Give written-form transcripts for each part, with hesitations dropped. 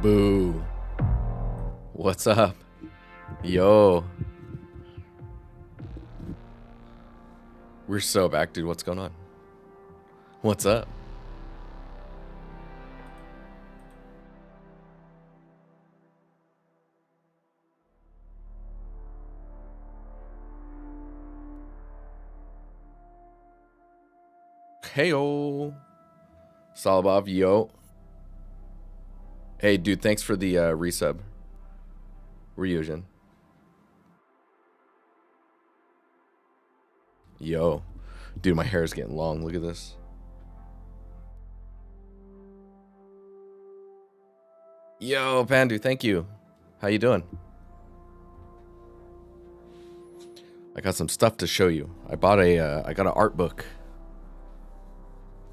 Boo. What's up? Yo. We're so back, dude. What's going on? What's up? Heyo. Salabov, yo. Hey, dude, thanks for the resub. Ryujin. Yo. Dude, my hair is getting long. Look at this. Yo, Pandu, thank you. How you doing? I got some stuff to show you. I got an art book.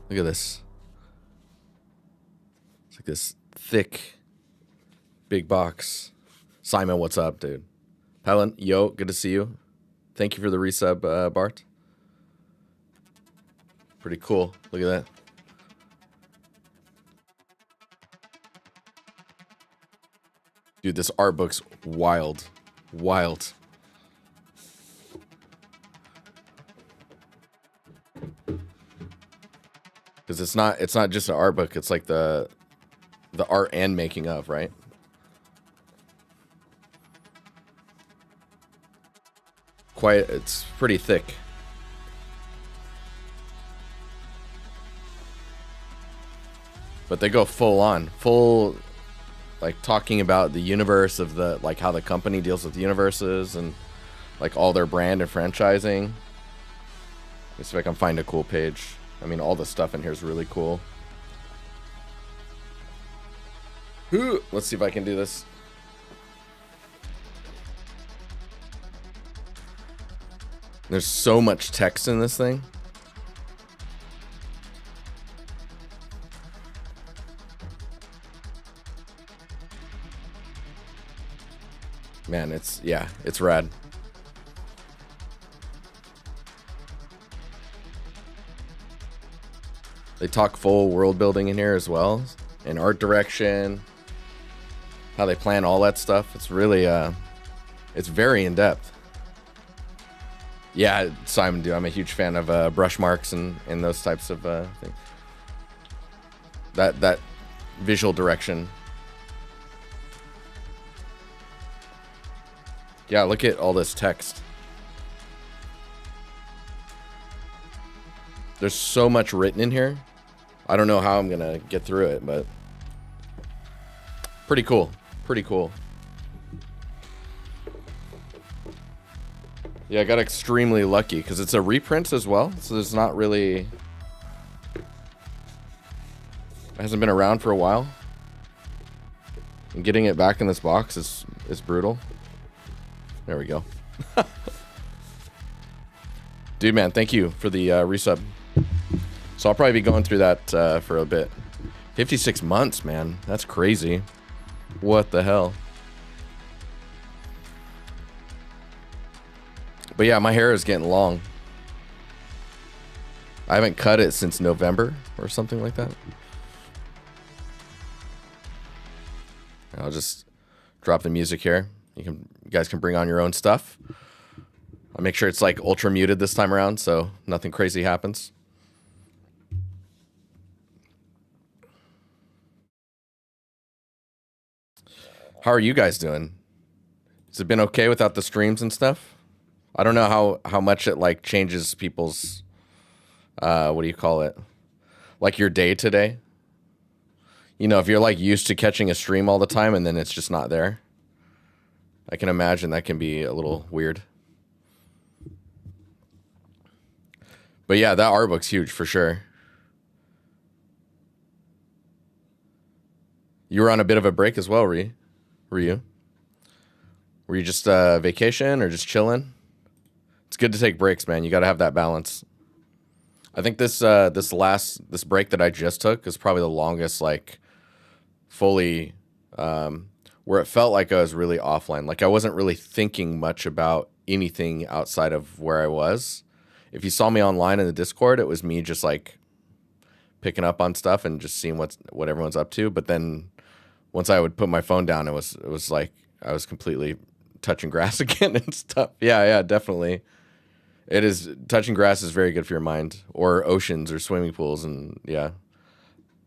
Look at this. It's like this thick, big box. Simon, what's up, dude? Helen, yo, good to see you. Thank you for the resub, Bart. Pretty cool. Look at that. Dude, this art book's wild. Wild. Because it's not just an art book, it's like the art and making of, right? It's pretty thick. But they go full on, like talking about the universe of the, like how the company deals with universes and like all their brand and franchising. Let me see if I can find a cool page. I mean, all the stuff in here is really cool. Ooh, let's see if I can do this. There's so much text in this thing. Man, it's rad. They talk full world building in here as well, and art direction, how they plan all that stuff. It's really, it's very in depth. Yeah, Simon, dude, I'm a huge fan of brush marks and those types of things. That visual direction. Yeah, look at all this text. There's so much written in here. I don't know how I'm gonna get through it, but pretty cool. Pretty cool. Yeah, I got extremely lucky because it's a reprint as well, so there's not really... It hasn't been around for a while. And getting it back in this box is brutal. There we go. Dude, man, thank you for the resub. So I'll probably be going through that for a bit. 56 months, man. That's crazy. What the hell? But yeah, my hair is getting long. I haven't cut it since November or something like that. I'll just drop the music here. You guys can bring on your own stuff. I'll make sure it's like ultra muted this time around so nothing crazy happens. How are you guys doing? Has it been okay without the streams and stuff? I don't know how much it like changes people's what do you call it? Like your day today. You know, if you're like used to catching a stream all the time and then it's just not there. I can imagine that can be a little weird. But yeah, that art book's huge for sure. You were on a bit of a break as well, were you? Were you just vacation or just chilling? It's good to take breaks, man. You got to have that balance. I think this break that I just took is probably the longest, like, fully, where it felt like I was really offline. Like I wasn't really thinking much about anything outside of where I was. If you saw me online in the Discord, it was me just like picking up on stuff and just seeing what everyone's up to. But then once I would put my phone down, it was like I was completely touching grass again and stuff. Yeah, definitely. It is, touching grass is very good for your mind, or oceans or swimming pools. And yeah,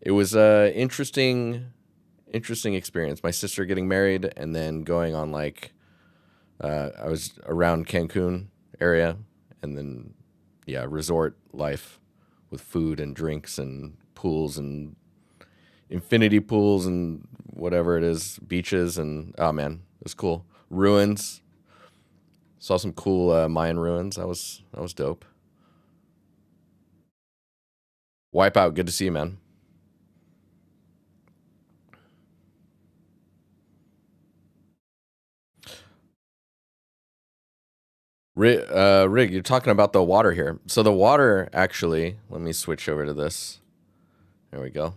it was a interesting experience. My sister getting married and then going on like, I was around Cancun area and then, yeah, resort life with food and drinks and pools and infinity pools and whatever it is, beaches. And oh man, it was cool. Ruins. Saw some cool Mayan ruins. That was dope. Wipeout, good to see you, man. Rig, you're talking about the water here. So the water, actually, let me switch over to this. There we go.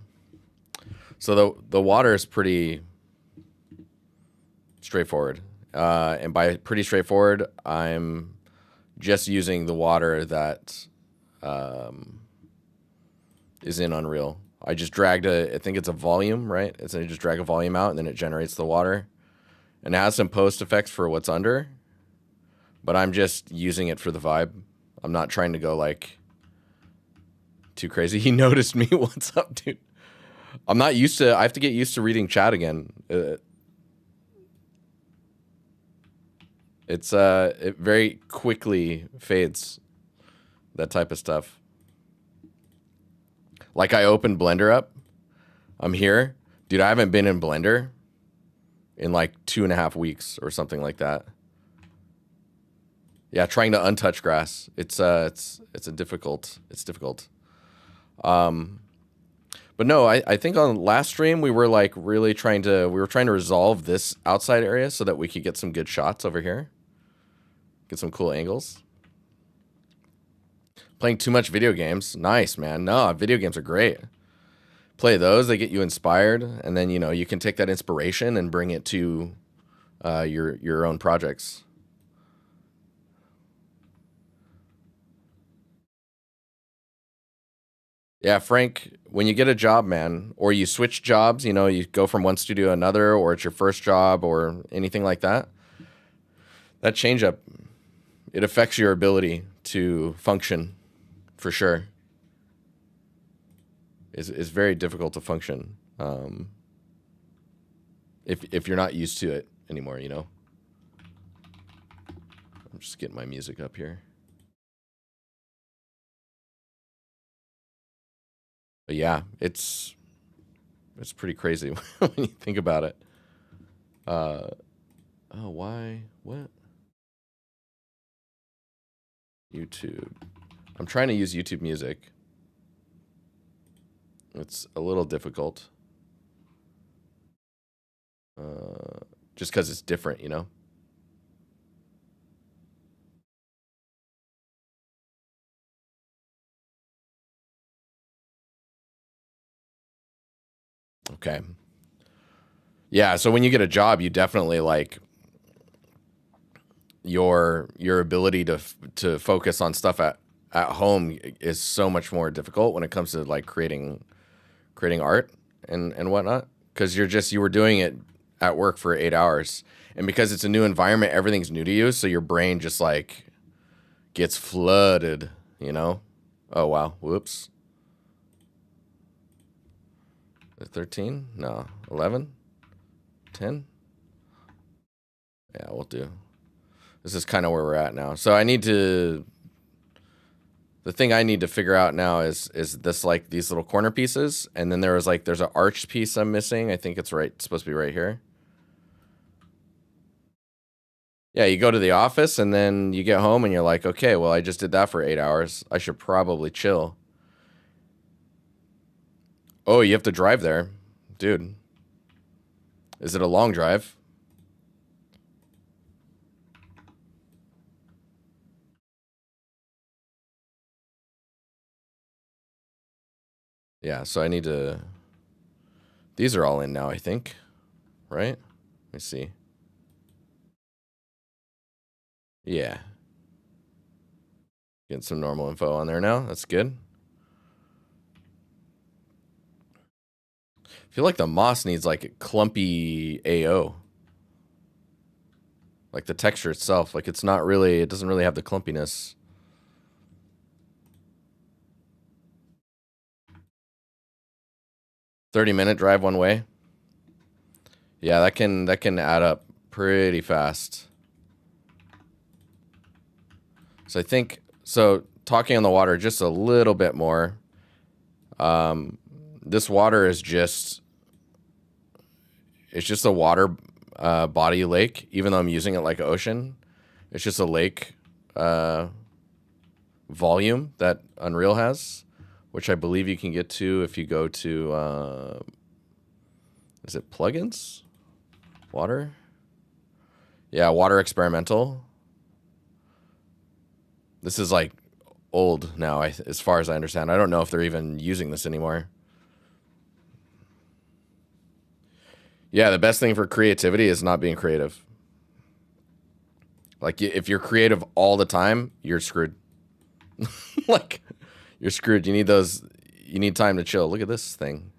So the water is pretty straightforward. And by pretty straightforward, I'm just using the water that is in Unreal. I just dragged I think it's a volume, right? I just drag a volume out and then it generates the water. And it has some post effects for what's under, but I'm just using it for the vibe. I'm not trying to go like too crazy. He noticed me. What's up, dude? I'm not used to, I have to get used to reading chat again. It very quickly fades, that type of stuff. Like I opened Blender up. I'm here. Dude, I haven't been in Blender in like 2.5 weeks or something like that. Yeah, trying to untouch grass. It's difficult. But no, I think on last stream we were like really trying to resolve this outside area so that we could get some good shots over here. Get some cool angles. Playing too much video games. Nice, man. No, video games are great. Play those, they get you inspired, and then you can take that inspiration and bring it to your own projects. Yeah, Frank, when you get a job, man, or you switch jobs, you go from one studio to another, or it's your first job or anything like that, that change up, it affects your ability to function, for sure. It's very difficult to function if you're not used to it anymore, I'm just getting my music up here. But yeah, it's pretty crazy when you think about it. Oh, why? What? YouTube. I'm trying to use YouTube Music. It's a little difficult. Just because it's different, Okay. Yeah, so when you get a job, you definitely like your ability to focus on stuff at home is so much more difficult when it comes to like creating art and whatnot, because you were doing it at work for 8 hours, and because it's a new environment, everything's new to you, so your brain just like gets flooded, you know. Oh wow, whoops. 13? No, 11, 10. Yeah, we'll do. This is kind of where we're at now. So the thing I need to figure out now is this, like these little corner pieces, and then there's an arched piece I'm missing. I think it's supposed to be right here. Yeah, you go to the office and then you get home and you're like, okay, well, I just did that for 8 hours. I should probably chill. Oh, you have to drive there. Dude. Is it a long drive? Yeah, so I need to... These are all in now, I think. Right? Let me see. Yeah. Getting some normal info on there now. That's good. I feel like the moss needs like a clumpy AO. Like the texture itself. Like it doesn't really have the clumpiness. $30-minute drive one way. Yeah, that can add up pretty fast. So I think, talking on the water just a little bit more. This water is it's just a water body lake, even though I'm using it like an ocean. It's just a lake volume that Unreal has, which I believe you can get to if you go to, is it plugins? Water? Yeah, water experimental. This is like old now, as far as I understand. I don't know if they're even using this anymore. Yeah, the best thing for creativity is not being creative. Like, if you're creative all the time, you're screwed. Like, you're screwed. You need time to chill. Look at this thing.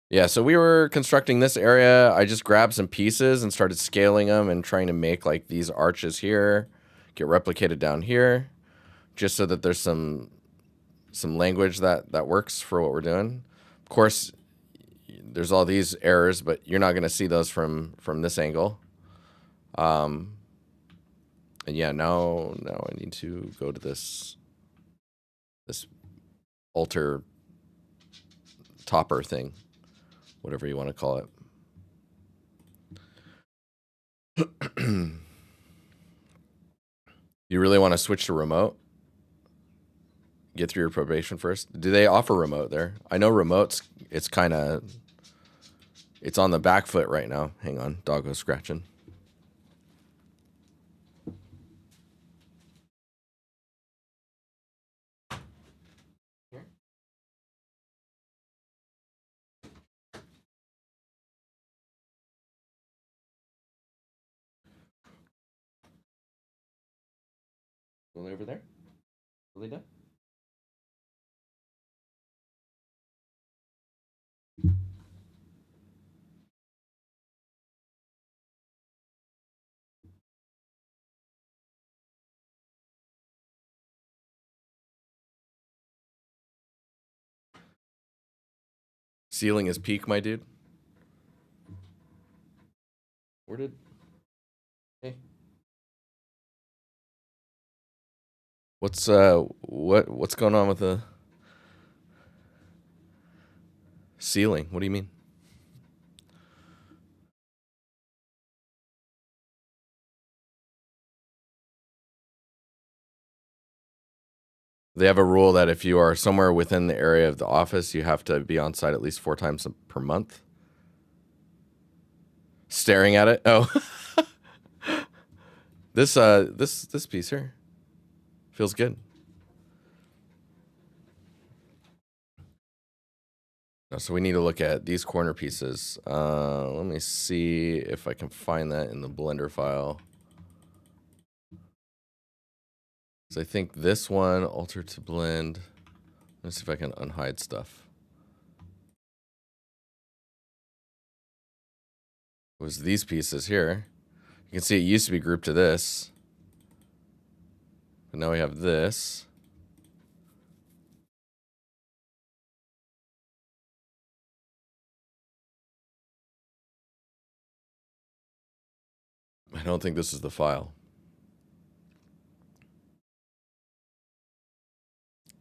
Yeah, so we were constructing this area. I just grabbed some pieces and started scaling them and trying to make like these arches here, get replicated down here, just so that there's some language that works for what we're doing. Of course, there's all these errors, but you're not going to see those from this angle. And yeah, now I need to go to this altar topper thing, whatever you want to call it. You really want to switch to remote? Get through your probation first. Do they offer remote there? I know remotes, it's on the back foot right now. Hang on, doggo's scratching. Really over there? Really done? Ceiling is peak, my dude. Hey. What's going on with the ceiling? What do you mean? They have a rule that if you are somewhere within the area of the office, you have to be on site at least 4 times per month. Staring at it. Oh. This piece here feels good. So we need to look at these corner pieces. Let me see if I can find that in the Blender file. So I think this one, alter to blend. Let's see if I can unhide stuff. It was these pieces here. You can see it used to be grouped to this. But now we have this. I don't think this is the file.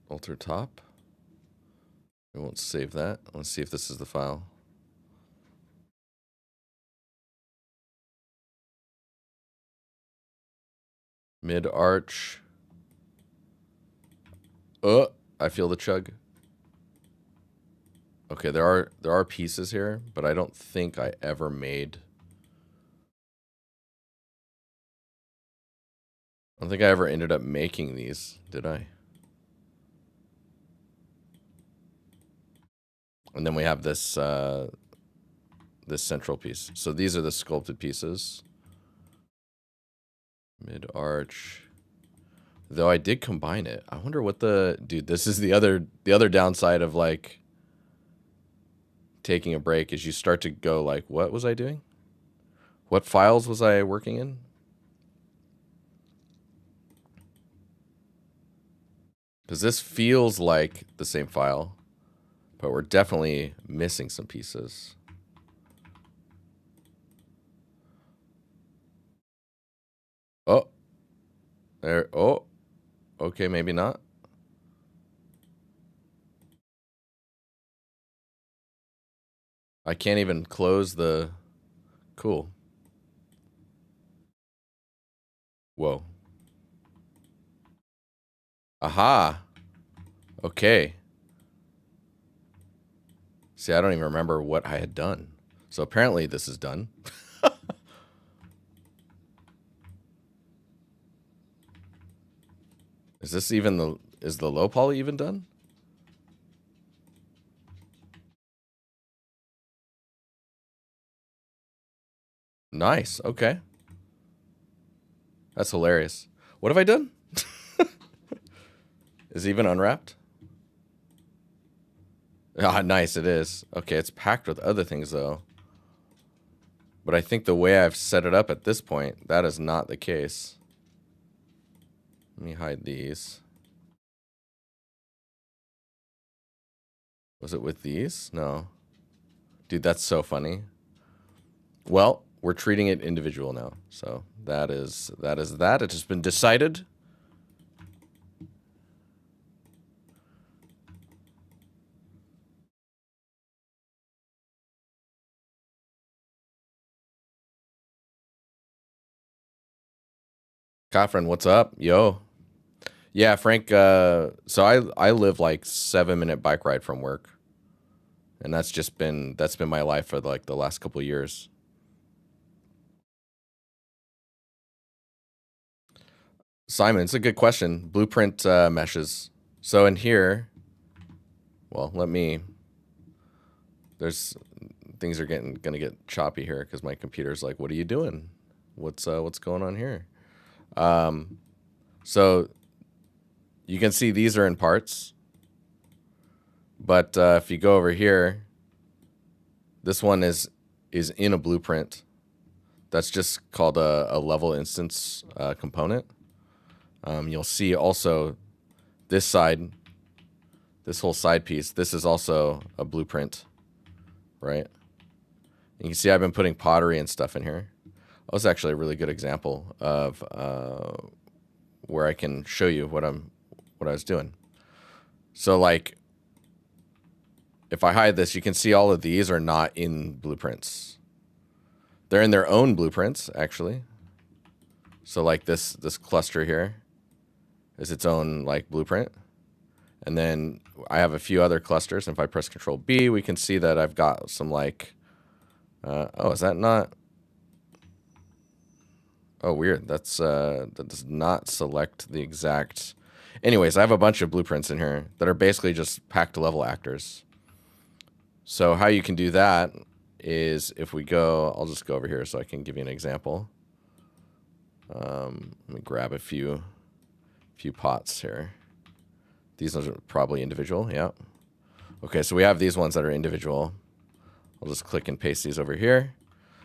Alter top. I won't save that. Let's see if this is the file. Mid arch. Oh, I feel the chug. Okay, there are pieces here, but I don't think I ever made. I don't think I ever ended up making these, did I? And then we have this this central piece. So these are the sculpted pieces. Mid arch. Though I did combine it. I wonder what the dude. This is the other downside of like taking a break is you start to go like, what was I doing? What files was I working in? Because this feels like the same file, but we're definitely missing some pieces. Oh, there. Oh, okay, maybe not. I can't even close the. Cool. Whoa. Aha. Okay. See, I don't even remember what I had done. So apparently this is done. Is this even the, is the low poly even done? Nice. Okay. That's hilarious. What have I done? Is it even unwrapped? Ah, nice. It is. Okay, it's packed with other things though. But I think the way I've set it up at this point, that is not the case. Let me hide these. Was it with these? No. Dude, that's so funny. Well, we're treating it individual now. So that is that. It has been decided. Catherine, what's up? Yo. Yeah, Frank, so I live like 7-minute bike ride from work. And that's been my life for like the last couple of years. Simon, it's a good question. Blueprint meshes. So in here, well, there's things are gonna get choppy here because my computer's like, what are you doing? What's going on here? So you can see these are in parts, but if you go over here, this one is in a blueprint. That's just called a level instance component. You'll see also this side, this whole side piece, this is also a blueprint, right? You can see I've been putting pottery and stuff in here. That was actually a really good example of where I can show you what I was doing. So like, if I hide this, you can see all of these are not in blueprints. They're in their own blueprints, actually. So like this cluster here is its own like blueprint. And then I have a few other clusters. And if I press Control B, we can see that I've got some like, oh, is that not? Oh, weird. That's that does not select the exact. Anyways, I have a bunch of blueprints in here that are basically just packed level actors. So how you can do that is if we go, I'll just go over here so I can give you an example. Let me grab a few pots here. These ones are probably individual, yeah. Okay, so we have these ones that are individual. I'll just click and paste these over here.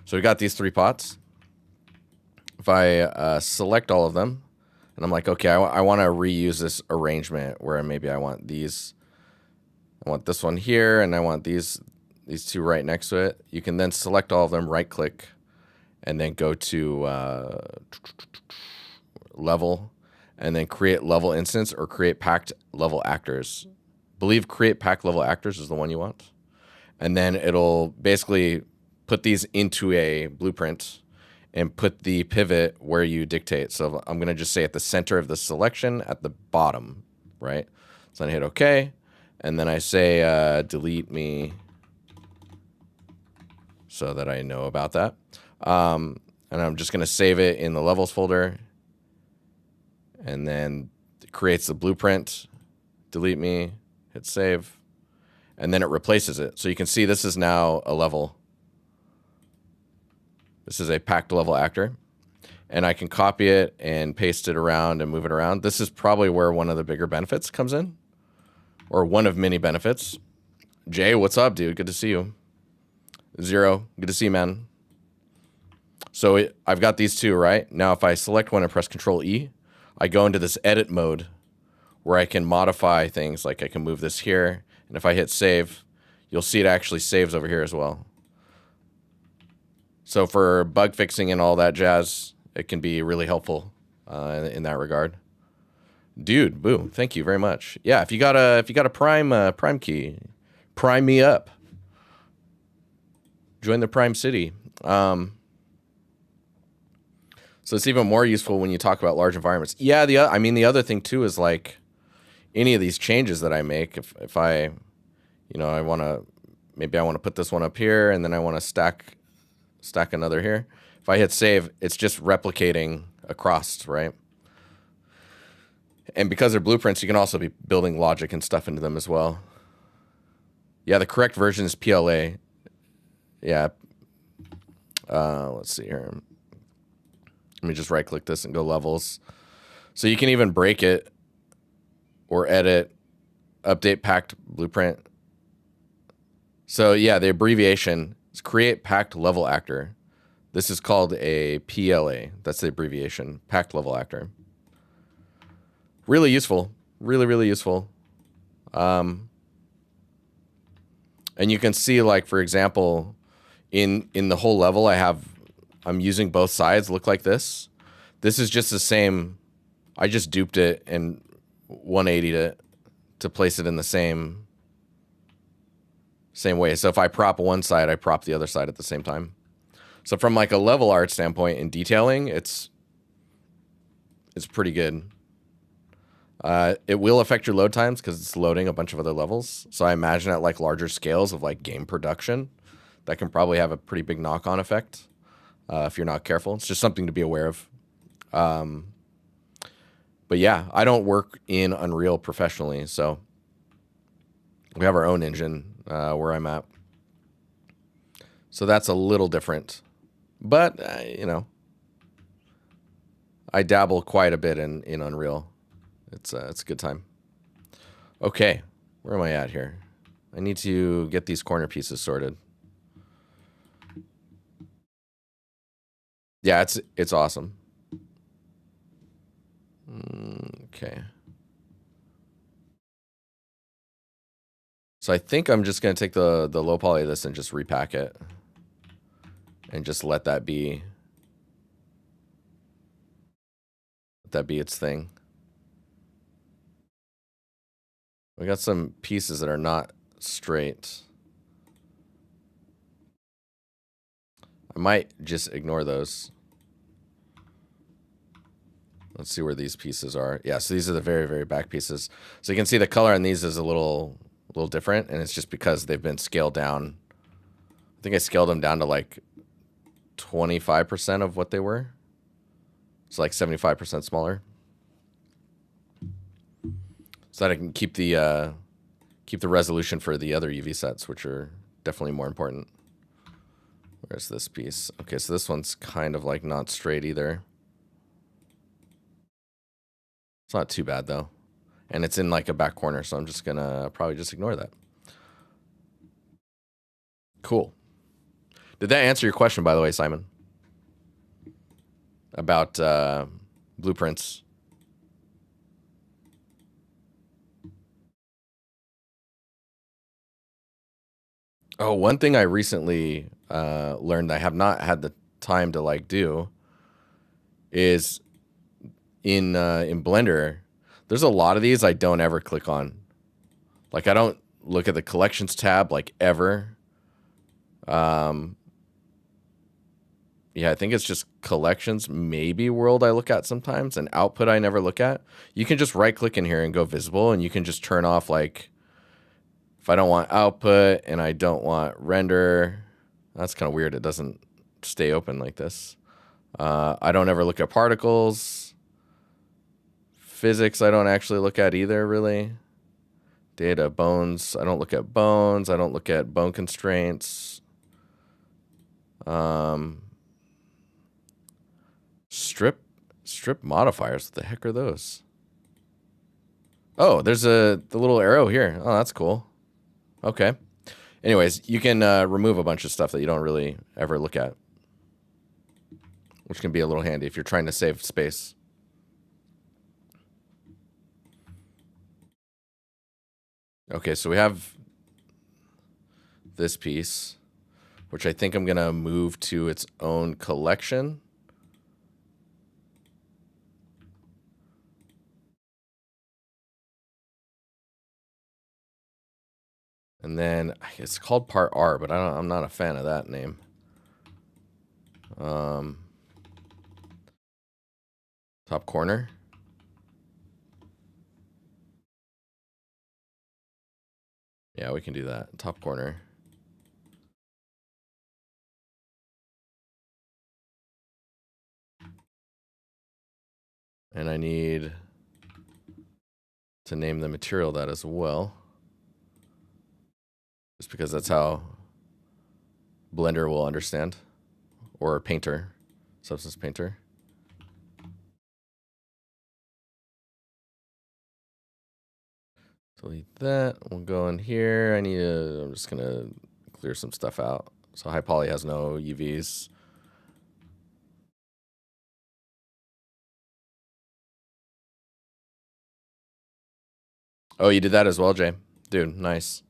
So we got these 3 pots. If I select all of them, and I'm like, okay, I want to reuse this arrangement where maybe I want these, I want this one here, and I want these 2 right next to it. You can then select all of them, right click, and then go to level, and then create level instance or create packed level actors. Believe create packed level actors is the one you want. And then it'll basically put these into a blueprint and put the pivot where you dictate. So I'm going to just say at the center of the selection at the bottom, right? So I hit OK. And then I say delete me so that I know about that. And I'm just going to save it in the levels folder. And then it creates the blueprint. Delete me. Hit save. And then it replaces it. So you can see this is now a level. This is a packed level actor. And I can copy it and paste it around and move it around. This is probably where one of the bigger benefits comes in. Or one of many benefits. Jay, what's up, dude? Good to see you. Zero, good to see you, man. So I've got these 2, right? Now if I select one and press Control E, I go into this edit mode where I can modify things. Like I can move this here. And if I hit save, you'll see it actually saves over here as well. So for bug fixing and all that jazz, it can be really helpful in that regard. Dude, boo! Thank you very much. Yeah, if you got a Prime key, prime me up. Join the Prime City. So it's even more useful when you talk about large environments. Yeah, the other thing too is like any of these changes that I make. If I, I want to put this one up here, and then I want to stack another here. If I hit save, it's just replicating across, right? And because they're blueprints, you can also be building logic and stuff into them as well. Yeah, the correct version is PLA. Yeah. Let's see here. Let me just right click this and go levels. So you can even break it or edit, update packed blueprint. So yeah, the abbreviation is create packed level actor. This is called a PLA. That's the abbreviation, packed level actor. Really useful, really useful. And you can see, like, for example, in the whole level, I'm using both sides look like this. This is just the same. I just duped it and 180'd it to place it in the same way. So if I prop one side, I prop the other side at the same time. So from like a level art standpoint in detailing, it's pretty good. It will affect your load times because it's loading a bunch of other levels. So I imagine at like larger scales of like game production, that can probably have a pretty big knock-on effect if you're not careful. It's just something to be aware of. But yeah, I don't work in Unreal professionally, so we have our own engine where I'm at. So that's a little different. But, I dabble quite a bit in Unreal. It's a good time. Okay, where am I at here? I need to get these corner pieces sorted. Yeah, it's awesome. Okay. So I think I'm just going to take the low poly of this and just repack it. And just let that be its thing. We got some pieces that are not straight. I might just ignore those. Let's see where these pieces are. Yeah, so these are the very, very back pieces. So you can see the color on these is a little different, and it's just because they've been scaled down. I think I scaled them down to like 25% of what they were. It's like 75% smaller. So that I can keep the resolution for the other UV sets, which are Definitely more important. Where's this piece? Okay, so this one's kind of like not straight either. It's not too bad though. And it's in like a back corner, so I'm just gonna probably just ignore that. Cool. Did that answer your question, by the way, Simon? About blueprints? Oh, one thing I recently learned I have not had the time to like do is in Blender, there's a lot of these I don't ever click on. Like I don't look at the collections tab like ever. Yeah, I think it's just collections, maybe world I look at sometimes, and output I never look at. You can just right click in here and go visible, and you can just turn off like if I don't want output and I don't want render. That's kind of weird. It doesn't stay open like this. I don't ever look at particles. Physics I don't actually look at either, really. Data, bones. I don't look at bones. I don't look at bone constraints. Strip modifiers. What the heck are those? Oh, there's the little arrow here. Oh, that's cool. Okay. Anyways, you can remove a bunch of stuff that you don't really ever look at, which can be a little handy if you're trying to save space. Okay, so we have this piece, which I think I'm going to move to its own collection. And then it's called part R, but I'm not a fan of that name. Top corner. Yeah, we can do that. Top corner. And I need to name the material that as well. Just because that's how Blender will understand. Or Painter. Substance Painter. Delete that. We'll go in here. I'm just going to clear some stuff out. So high poly has no UVs. Oh, you did that as well, Jay? Dude, nice.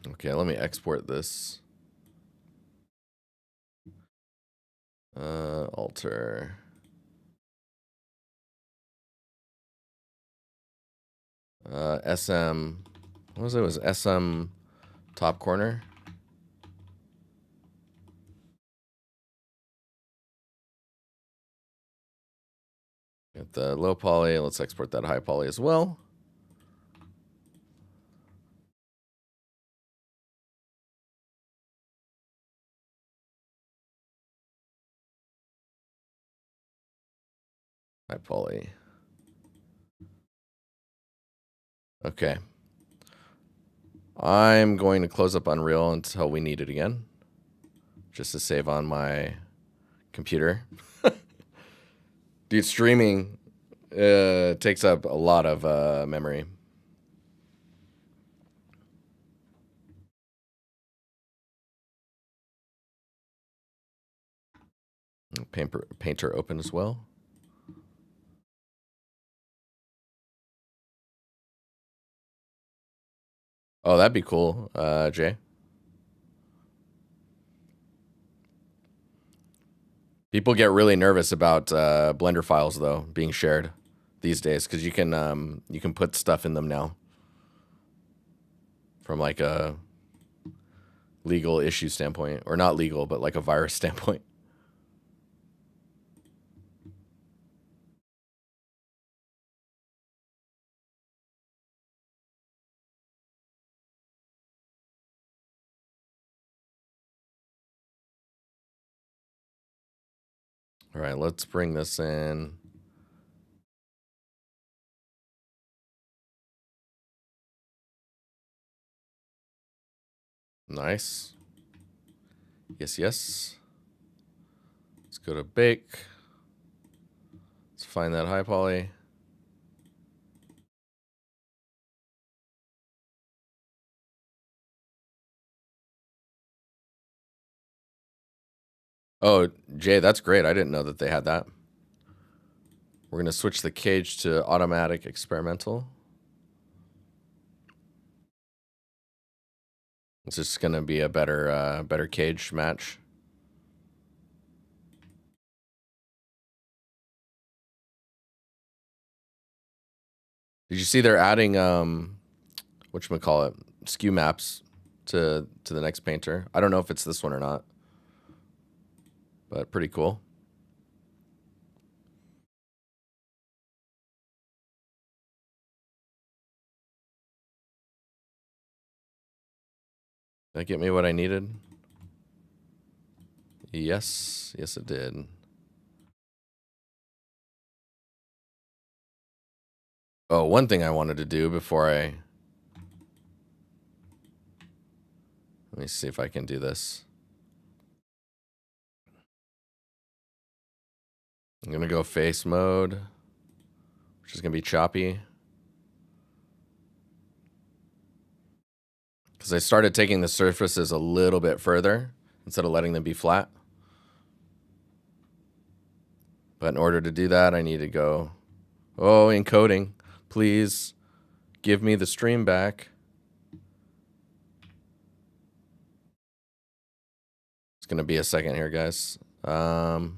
Okay, let me export this. Alter. SM. What was it? It was SM top corner. Get the low poly. Let's export that high poly as well. High poly. Okay. I'm going to close up Unreal until we need it again. Just to save on my computer. Dude, streaming takes up a lot of memory. Painter open as well. Oh, that'd be cool, Jay. People get really nervous about Blender files though being shared these days because you can put stuff in them now from like a legal issue standpoint, or not legal, but like a virus standpoint. All right, let's bring this in. Nice. Yes, yes. Let's go to bake. Let's find that high poly. Oh, Jay, that's great. I didn't know that they had that. We're going to switch the cage to automatic experimental. It's just going to be a better cage match. Did you see they're adding whatchamacallit, skew maps to the next painter? I don't know if it's this one or not, but pretty cool. Did that get me what I needed? Yes, yes it did. Oh, one thing I wanted to do before I... Let me see if I can do this. I'm going to go face mode, which is going to be choppy. Because I started taking the surfaces a little bit further instead of letting them be flat. But in order to do that, I need to go... Oh, encoding. Please give me the stream back. It's going to be a second here, guys. Oh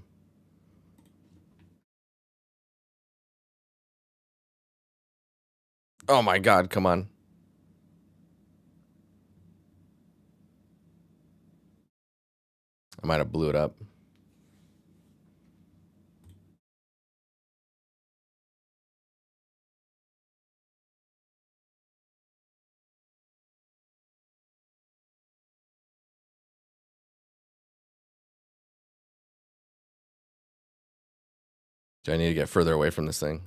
my God, come on. I might have blew it up. Do I need to get further away from this thing?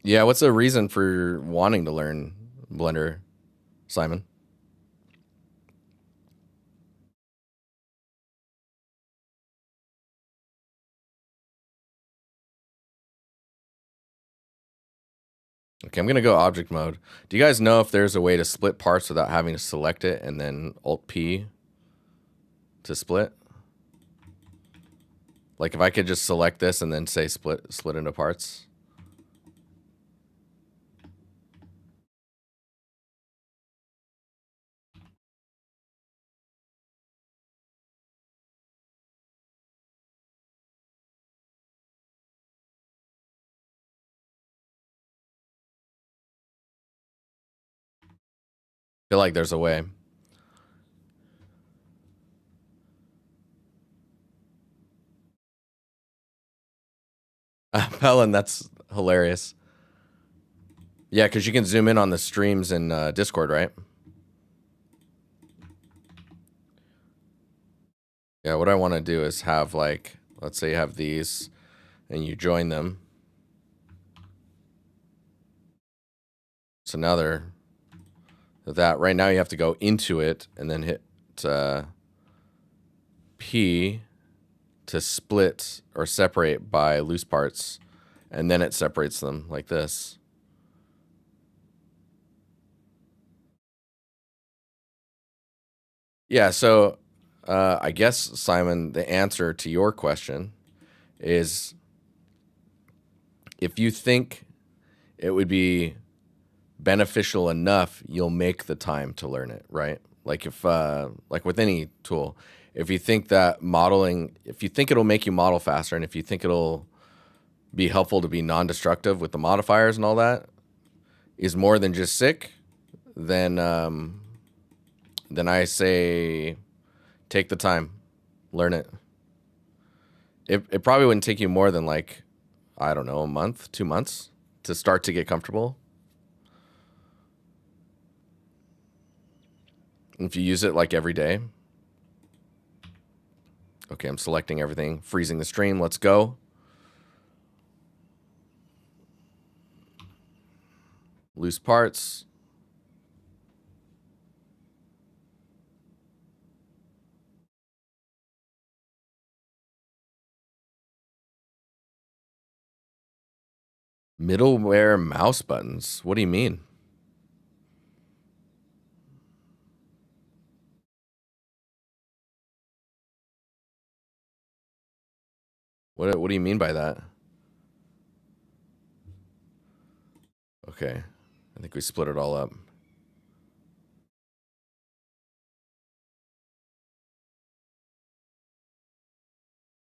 Yeah, what's the reason for wanting to learn Blender, Simon? Okay, I'm going to go object mode. Do you guys know if there's a way to split parts without having to select it and then Alt-P to split? Like if I could just select this and then say split into parts. I feel like there's a way. Helen, that's hilarious. Yeah, because you can zoom in on the streams in Discord, right? Yeah, what I want to do is have like, let's say you have these and you join them. So now they're that. Right now you have to go into it and then hit P to split or separate by loose parts. And then it separates them like this. Yeah, so I guess, Simon, the answer to your question is if you think it would be beneficial enough, you'll make the time to learn it, right? Like if, like with any tool, if you think that modeling, if you think it'll make you model faster, and if you think it'll be helpful to be non-destructive with the modifiers and all that, is more than just sick, then I say take the time, learn it. It probably wouldn't take you more than like, I don't know, a month, 2 months to start to get comfortable. If you use it like every day. Okay, I'm selecting everything, freezing the stream. Let's go. Loose parts. Middleware mouse buttons. What do you mean? What do you mean by that? Okay. I think we split it all up.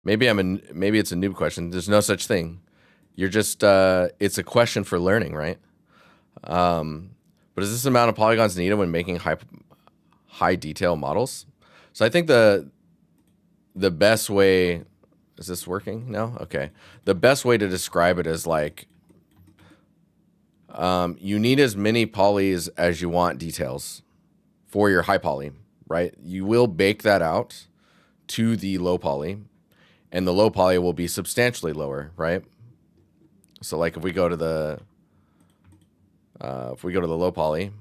Maybe it's a noob question. There's no such thing. You're just it's a question for learning, right? But is this amount of polygons needed when making high detail models? So I think the best way, is this working now? Okay. The best way to describe it is like you need as many polys as you want details for your high poly, right? You will bake that out to the low poly, and the low poly will be substantially lower, right? So like if we go to the low poly,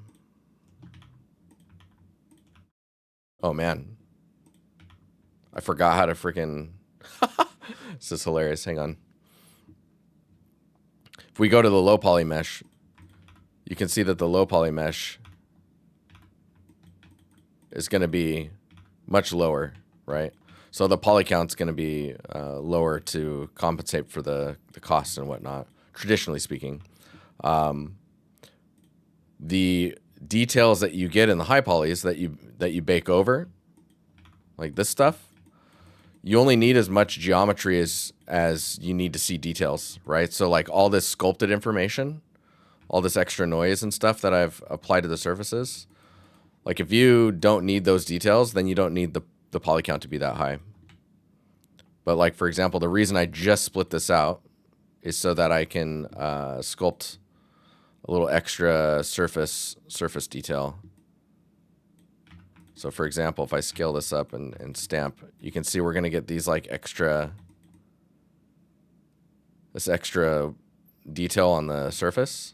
oh man, I forgot how to freaking. This is hilarious. Hang on. If we go to the low poly mesh, you can see that the low poly mesh is going to be much lower, right? So the poly count's going to be lower to compensate for the cost and whatnot, traditionally speaking. The details that you get in the high polys that you bake over, like this stuff, you only need as much geometry as you need to see details, right? So like all this sculpted information, all this extra noise and stuff that I've applied to the surfaces, like if you don't need those details, then you don't need the poly count to be that high. But like, for example, the reason I just split this out is so that I can sculpt a little extra surface detail. So for example, if I scale this up and stamp, you can see we're going to get these like extra detail on the surface.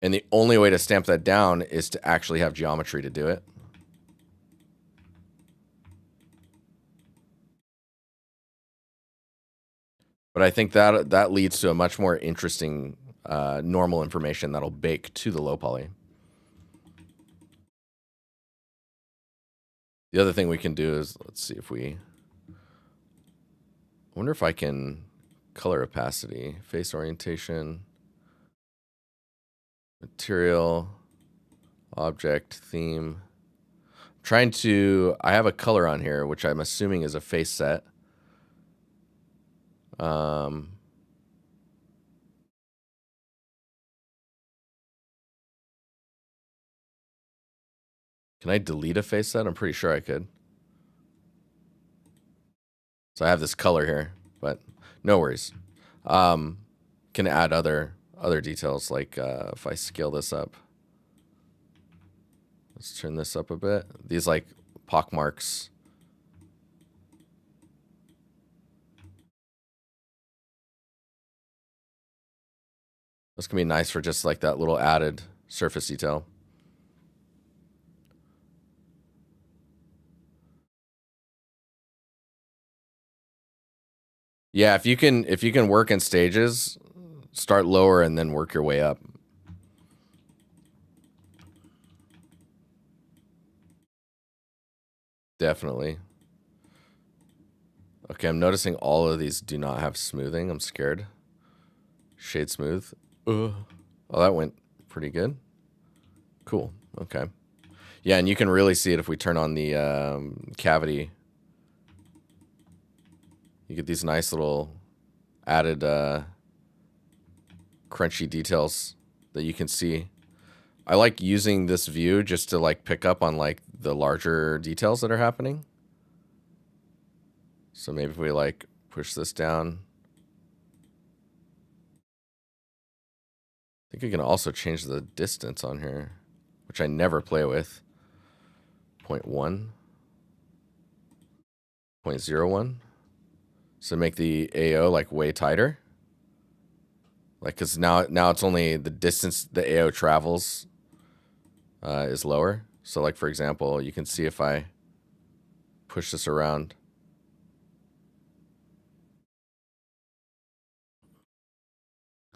And the only way to stamp that down is to actually have geometry to do it. But I think that leads to a much more interesting normal information that'll bake to the low poly. The other thing we can do is, let's see if I wonder if I can color opacity, face orientation, material, object, theme. I have a color on here, which I'm assuming is a face set. Can I delete a face set? I'm pretty sure I could. So I have this color here, but no worries. Can add other details, like if I scale this up. Let's turn this up a bit. These like pock marks. This can be nice for just like that little added surface detail. Yeah, if you can work in stages, start lower and then work your way up. Definitely. Okay, I'm noticing all of these do not have smoothing. I'm scared. Shade smooth. Oh, that went pretty good. Cool. Okay. Yeah, and you can really see it if we turn on the cavity. You get these nice little added crunchy details that you can see. I like using this view just to like pick up on like the larger details that are happening. So maybe if we like push this down. I think you can also change the distance on here, which I never play with. 0.1, 0.01. So make the AO like way tighter. Like, cause now it's only the distance the AO travels is lower. So like, for example, you can see if I push this around.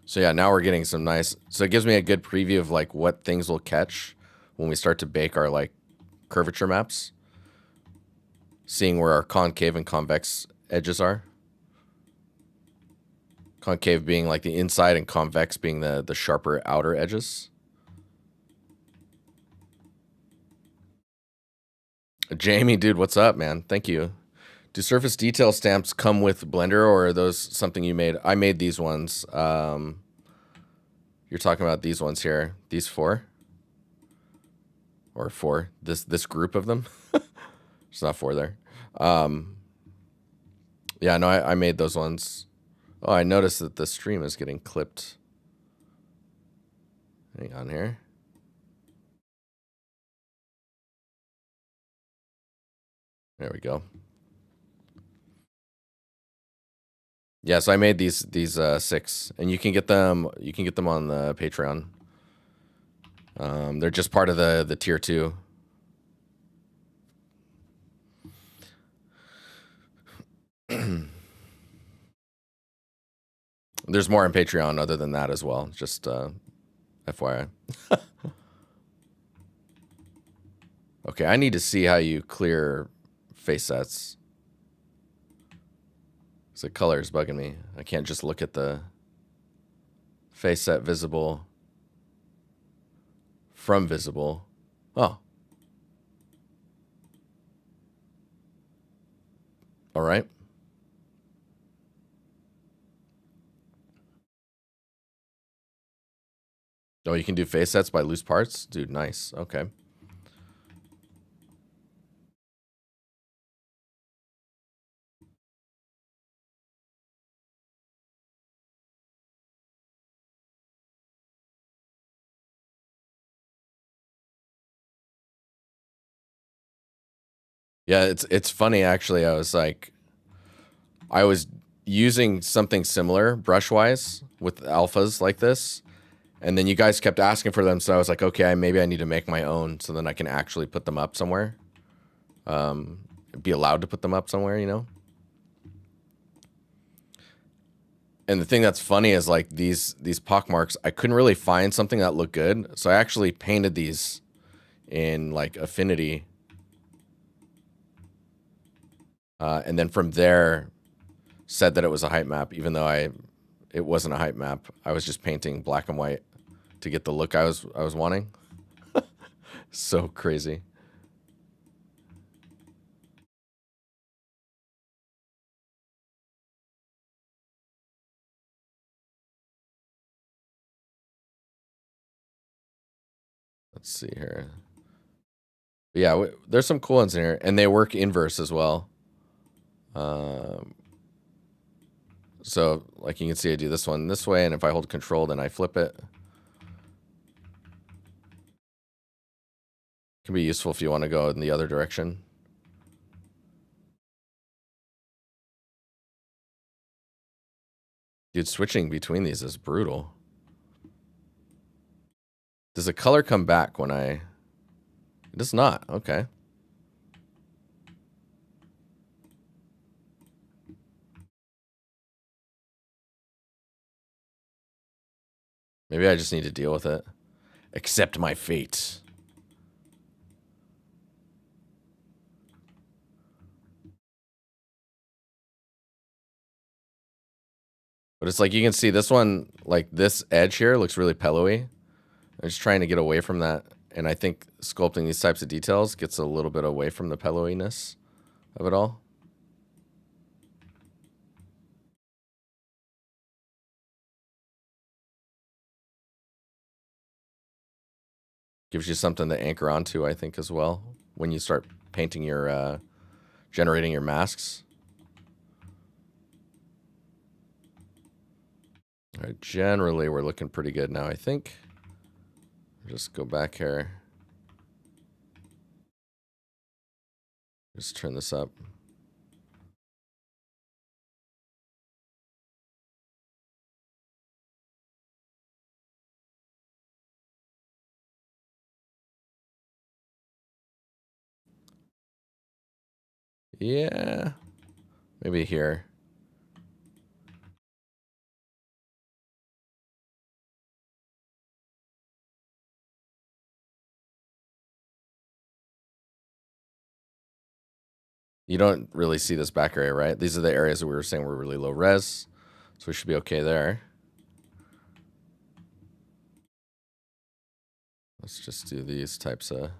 So yeah, now we're getting some nice, so it gives me a good preview of like what things will catch when we start to bake our like curvature maps. Seeing where our concave and convex edges are. Concave being like the inside and convex being the sharper outer edges. Jamie, dude, what's up, man? Thank you. Do surface detail stamps come with Blender, or are those something you made? I made these ones. You're talking about these ones here. These four? Or four. This group of them? There's not four there. Yeah, no, I made those ones. Oh, I noticed that the stream is getting clipped. Hang on here. There we go. Yeah, so I made these 6, and you can get them. You can get them on the Patreon. They're just part of the tier 2. There's more on Patreon other than that as well. Just FYI. Okay, I need to see how you clear face sets. The color is bugging me. I can't just look at the face set visible from visible. Oh. All right. Oh, you can do face sets by loose parts? Dude, nice. Okay. Yeah, it's funny actually. I was using something similar brush-wise with alphas like this, and then you guys kept asking for them, so I was like, okay, maybe I need to make my own so then I can actually put them up somewhere. Be allowed to put them up somewhere, you know? And the thing that's funny is like these pockmarks, I couldn't really find something that looked good, so I actually painted these in like Affinity. And then from there, said that it was a height map, even though it wasn't a height map. I was just painting black and white to get the look I was wanting. So crazy. Let's see here. Yeah, there's some cool ones in here, and they work inverse as well. So, like you can see, I do this one this way, and if I hold control, then I flip it. Can be useful if you want to go in the other direction. Dude, switching between these is brutal. Does the color come back when I... It does not. Okay. Maybe I just need to deal with it. Accept my fate. But it's like you can see this one, like this edge here looks really pillowy. I'm just trying to get away from that. And I think sculpting these types of details gets a little bit away from the pillowiness of it all. Gives you something to anchor onto, I think, as well, when you start painting your, generating your masks. All right, generally, we're looking pretty good now, I think. Just go back here. Just turn this up. Yeah. Maybe here. You don't really see this back area, right? These are the areas that we were saying were really low res. So we should be okay there. Let's just do these types of...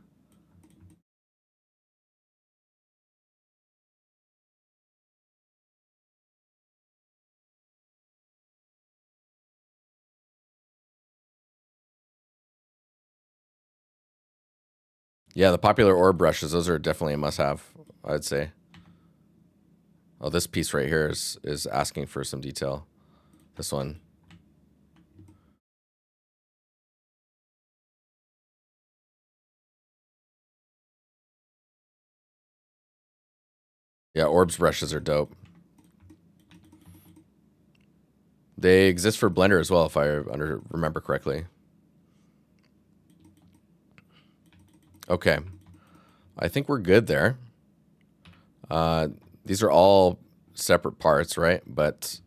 Yeah, the popular orb brushes, those are definitely a must-have, I'd say. Oh, this piece right here is asking for some detail. This one. Yeah, orbs brushes are dope. They exist for Blender as well, if I remember correctly. Okay. I think we're good there. These are all separate parts, right? But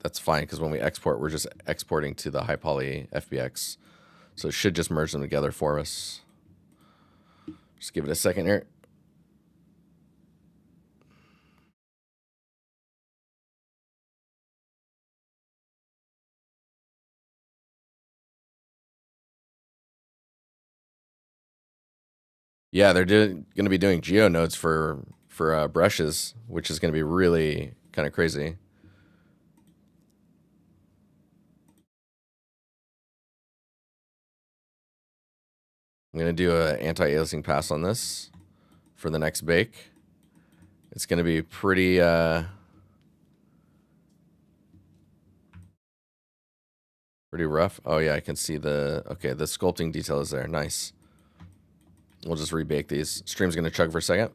that's fine, because when we export, we're just exporting to the high poly FBX. So it should just merge them together for us. Just give it a second here. Yeah, they're going to be doing geo nodes for brushes, which is going to be really kind of crazy. I'm going to do an anti-aliasing pass on this for the next bake. It's going to be pretty pretty rough. Oh yeah, I can see the sculpting detail is there. Nice. We'll just rebake these. Stream's going to chug for a second.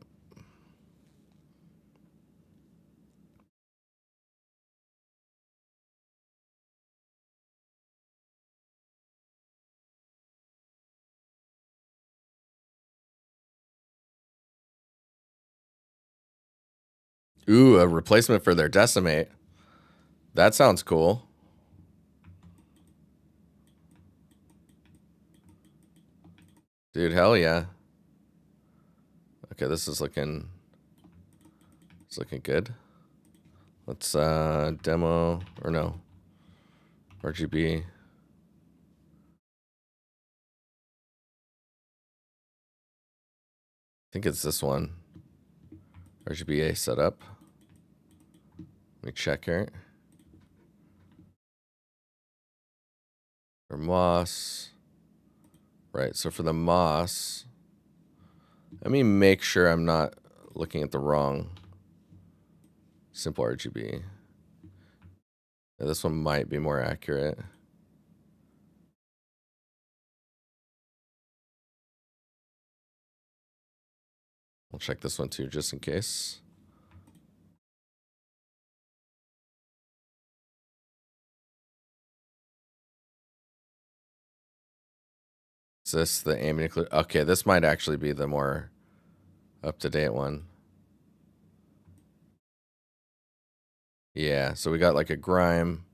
Ooh, a replacement for their decimate. That sounds cool. Dude, hell yeah. Okay, this is looking... It's looking good. Let's demo... Or no. RGB. I think it's this one. RGBA setup. Let me check here. For moss. Right, so for the moss... Let me make sure I'm not looking at the wrong simple RGB. Yeah, this one might be more accurate. We'll check this one too, just in case. Is this the ambient occlusion? Okay, this might actually be the more up-to-date one. Yeah, so we got like a grime.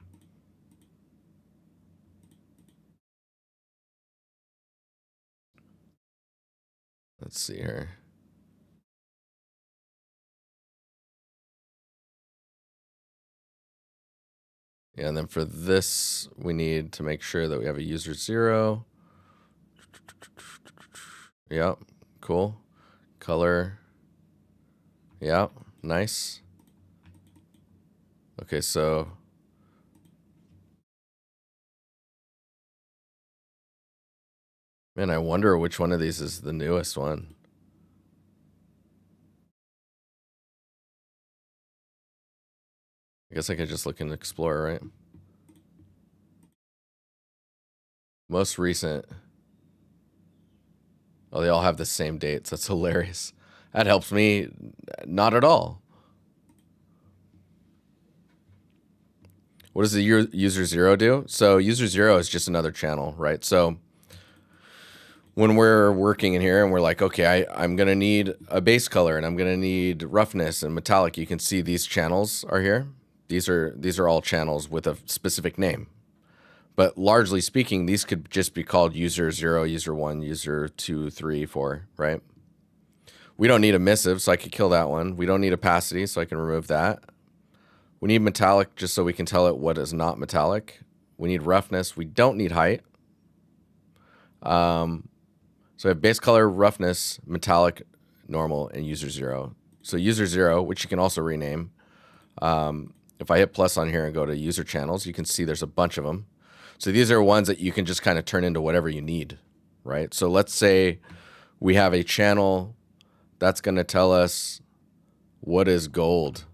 Let's see here. Yeah, and then for this, we need to make sure that we have a user 0. Yep, cool. Color. Yep, nice. Okay, so... Man, I wonder which one of these is the newest one. I guess I could just look in Explorer, right? Most recent. Oh, they all have the same dates. That's hilarious. That helps me not at all. What does the user 0 do? So user 0 is just another channel, right? So when we're working in here and we're like, okay, I'm going to need a base color and I'm going to need roughness and metallic. You can see these channels are here. These are all channels with a specific name. But largely speaking, these could just be called user 0, user 1, user 2, 3, 4, right? We don't need emissive, so I could kill that one. We don't need opacity, so I can remove that. We need metallic just so we can tell it what is not metallic. We need roughness. We don't need height. So we have base color, roughness, metallic, normal, and user 0. So user 0, which you can also rename. If I hit plus on here and go to user channels, you can see there's a bunch of them. So these are ones that you can just kind of turn into whatever you need, right? So let's say we have a channel that's going to tell us what is gold.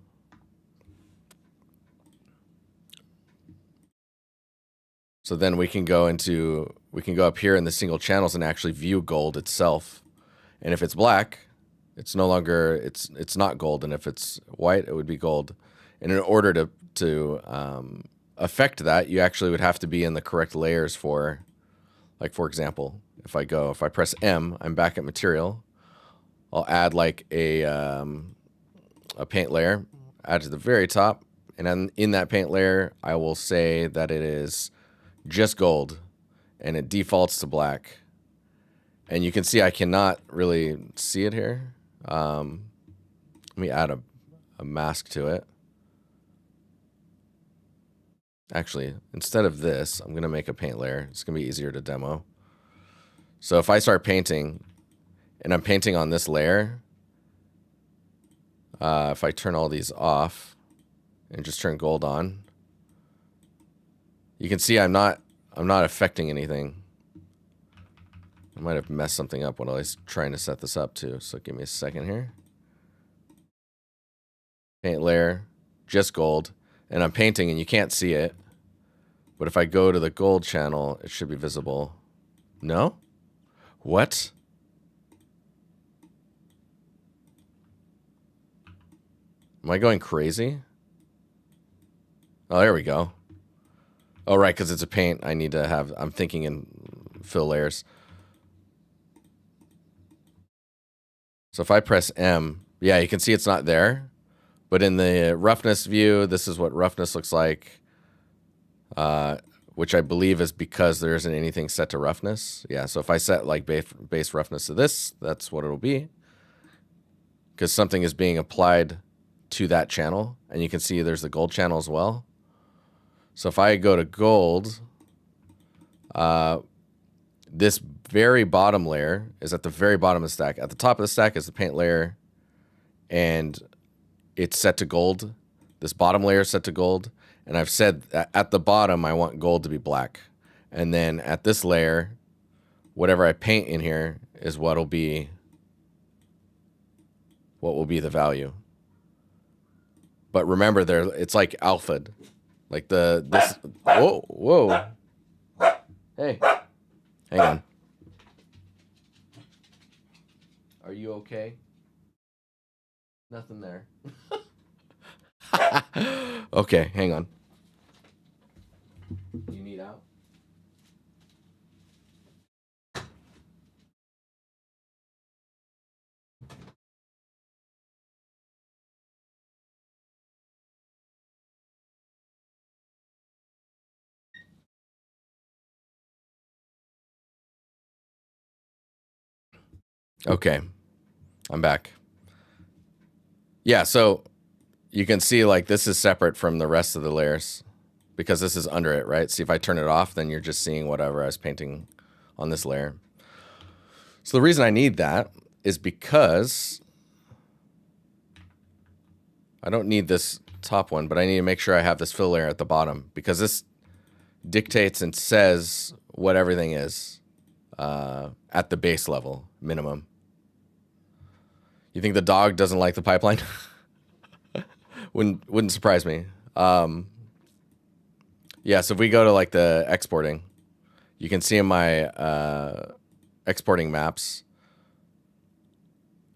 So then we can go up here in the single channels and actually view gold itself. And if it's black, it's no longer, it's not gold. And if it's white, it would be gold. And in order to affect that, you actually would have to be in the correct layers for, like, for example, if I press M, I'm back at material. I'll add like a paint layer, add to the very top. And then in that paint layer, I will say that it is just gold and it defaults to black. And you can see I cannot really see it here. Let me add a mask to it. Actually, instead of this, I'm going to make a paint layer. It's going to be easier to demo. So if I start painting, and I'm painting on this layer, if I turn all these off and just turn gold on, you can see I'm not affecting anything. I might have messed something up when I was trying to set this up too. So give me a second here. Paint layer, just gold. And I'm painting and you can't see it. But if I go to the gold channel, it should be visible. No? What? Am I going crazy? Oh, there we go. Oh, right, because it's a paint. I need to have, I'm thinking in fill layers. So if I press M, yeah, you can see it's not there. But in the roughness view, this is what roughness looks like, which I believe is because there isn't anything set to roughness. Yeah, so if I set like base roughness to this, that's what it'll be. Because something is being applied to that channel. And you can see there's the gold channel as well. So if I go to gold, this very bottom layer is at the very bottom of the stack. At the top of the stack is the paint layer, and it's set to gold. This bottom layer is set to gold. And I've said that at the bottom, I want gold to be black. And then at this layer, whatever I paint in here is what will be the value. But remember, it's like alpha'd. Like this. Whoa. Hey, hang on. Are you okay? Nothing there. Okay, hang on. You need out? Okay, I'm back. Yeah, so you can see like this is separate from the rest of the layers because this is under it, right? See, if I turn it off, then you're just seeing whatever I was painting on this layer. So the reason I need that is because I don't need this top one, but I need to make sure I have this fill layer at the bottom because this dictates and says what everything is at the base level minimum. You think the dog doesn't like the pipeline? Wouldn't surprise me. Yeah, so if we go to like the exporting, you can see in my exporting maps,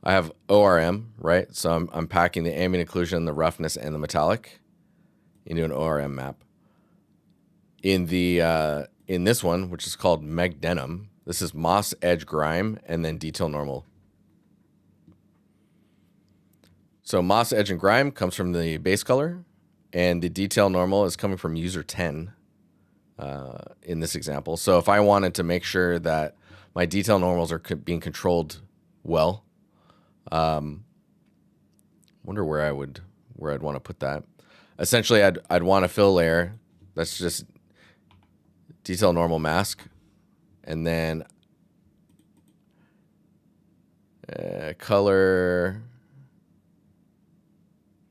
I have ORM, right? So I'm packing the ambient occlusion, the roughness, and the metallic into an ORM map. In this one, which is called Meg Denim, this is moss, edge, grime, and then detail normal. So moss, edge, and grime comes from the base color, and the detail normal is coming from user 10 in this example. So if I wanted to make sure that my detail normals are being controlled well, wonder where I'd want to put that. Essentially, I'd want a fill layer that's just detail normal mask, and then color.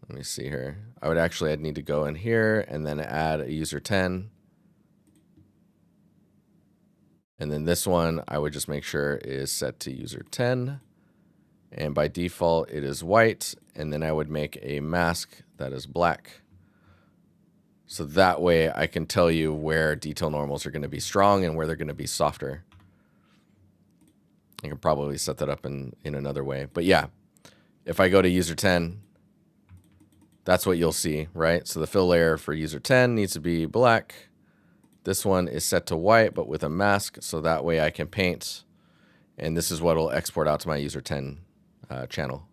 Let me see here. I'd need to go in here and then add a user 10. And then this one, I would just make sure is set to user 10. And by default, it is white. And then I would make a mask that is black. So that way I can tell you where detail normals are going to be strong and where they're going to be softer. I can probably set that up in another way. But yeah, if I go to user 10, that's what you'll see, right? So the fill layer for user 10 needs to be black. This one is set to white, but with a mask, so that way I can paint. And this is what will export out to my user 10 channel.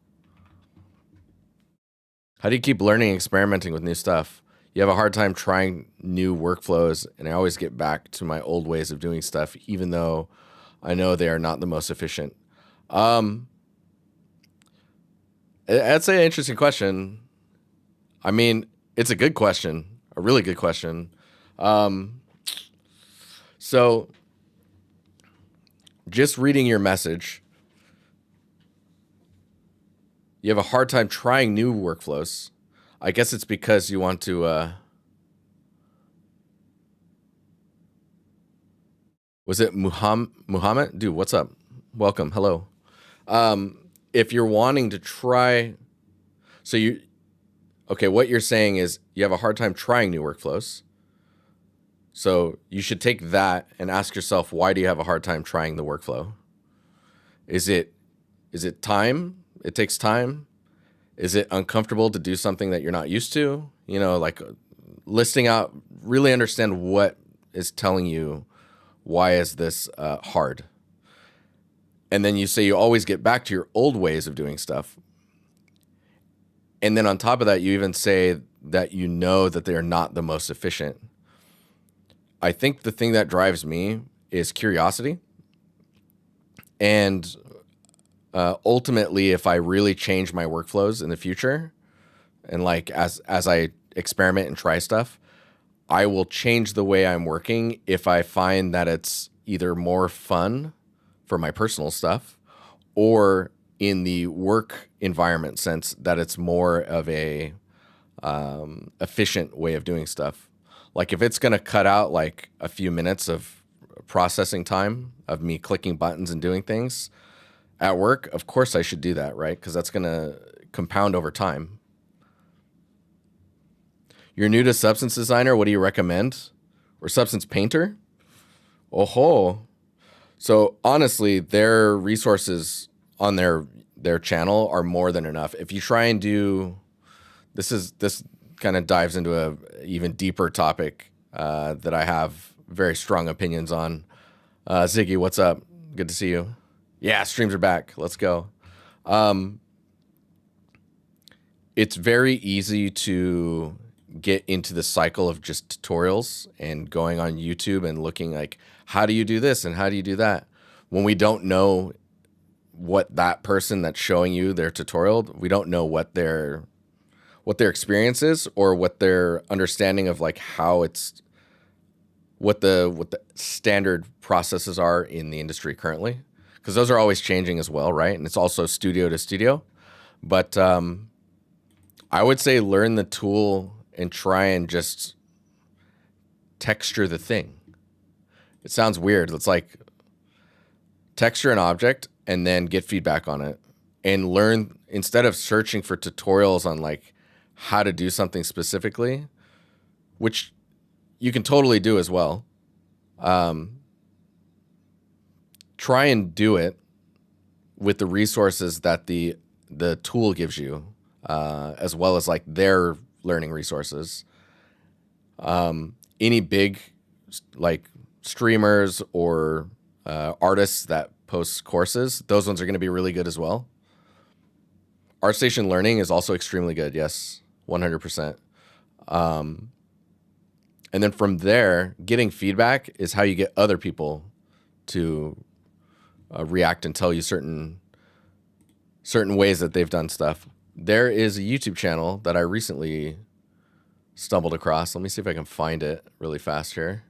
How do you keep learning and experimenting with new stuff? You have a hard time trying new workflows, and I always get back to my old ways of doing stuff, even though I know they are not the most efficient. That's an interesting question. I mean, it's a good question, a really good question. So just reading your message, you have a hard time trying new workflows. I guess it's because you want to, was it Muhammad? Dude, what's up? Welcome. Hello. If you're wanting to try, okay, what you're saying is you have a hard time trying new workflows. So you should take that and ask yourself, why do you have a hard time trying the workflow? Is it time? It takes time. Is it uncomfortable to do something that you're not used to? You know, like listing out, really understand what is telling you why is this hard. And then you say you always get back to your old ways of doing stuff. And then on top of that, you even say that you know that they are not the most efficient. I think the thing that drives me is curiosity. And ultimately, if I really change my workflows in the future, and like as I experiment and try stuff, I will change the way I'm working if I find that it's either more fun for my personal stuff, or in the work environment sense that it's more of a efficient way of doing stuff. Like if it's going to cut out like a few minutes of processing time of me clicking buttons and doing things at work, of course I should do that, right? Because that's going to compound over time. You're new to Substance Designer. What do you recommend? Or Substance Painter? Oh, so honestly, their resources on their channel are more than enough. If you try and do, this kind of dives into a even deeper topic that I have very strong opinions on. Ziggy, what's up? Good to see you. Yeah, streams are back. Let's go. It's very easy to get into the cycle of just tutorials and going on YouTube and looking like, how do you do this and how do you do that? When we don't know what that person that's showing you their tutorial, we don't know what their experience is or what their understanding of like how it's, what the standard processes are in the industry currently, because those are always changing as well, right? And it's also studio to studio. But I would say learn the tool and try and just texture the thing. It sounds weird. It's like texture an object and then get feedback on it and learn, instead of searching for tutorials on like how to do something specifically, which you can totally do as well. Try and do it with the resources that the tool gives you, as well as like their learning resources. Any big like streamers or artists that post courses, those ones are going to be really good as well. ArtStation Learning is also extremely good. Yes, 100%. And then from there, getting feedback is how you get other people to react and tell you certain ways that they've done stuff. There is a YouTube channel that I recently stumbled across. Let me see if I can find it really fast here.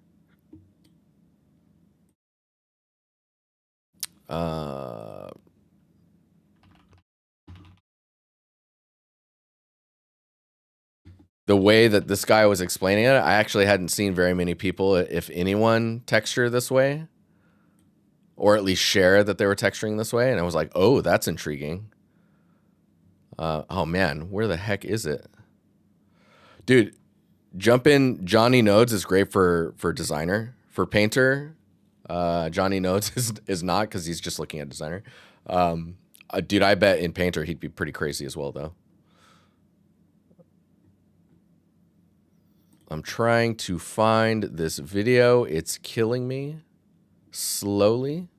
The way that this guy was explaining it, I actually hadn't seen very many people, if anyone, texture this way, or at least share that they were texturing this way. And I was like, oh, that's intriguing. Oh man, where the heck is it? Dude, jump in. Johnny Nodes is great for designer. For painter, Johnny Nodes is not, because he's just looking at designer. Dude, I bet in painter he'd be pretty crazy as well, though. I'm trying to find this video. It's killing me slowly.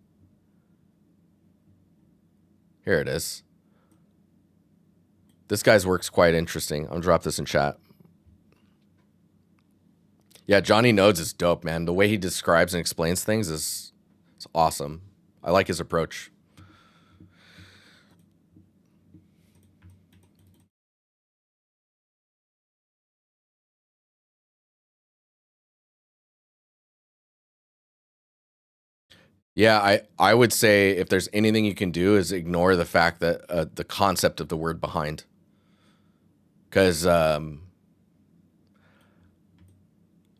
Here it is. This guy's work's quite interesting. I'm gonna drop this in chat. Yeah, Johnny Nodes is dope, man. The way he describes and explains things is awesome. I like his approach. Yeah, I would say if there's anything you can do is ignore the fact that the concept of the word behind. Because, like,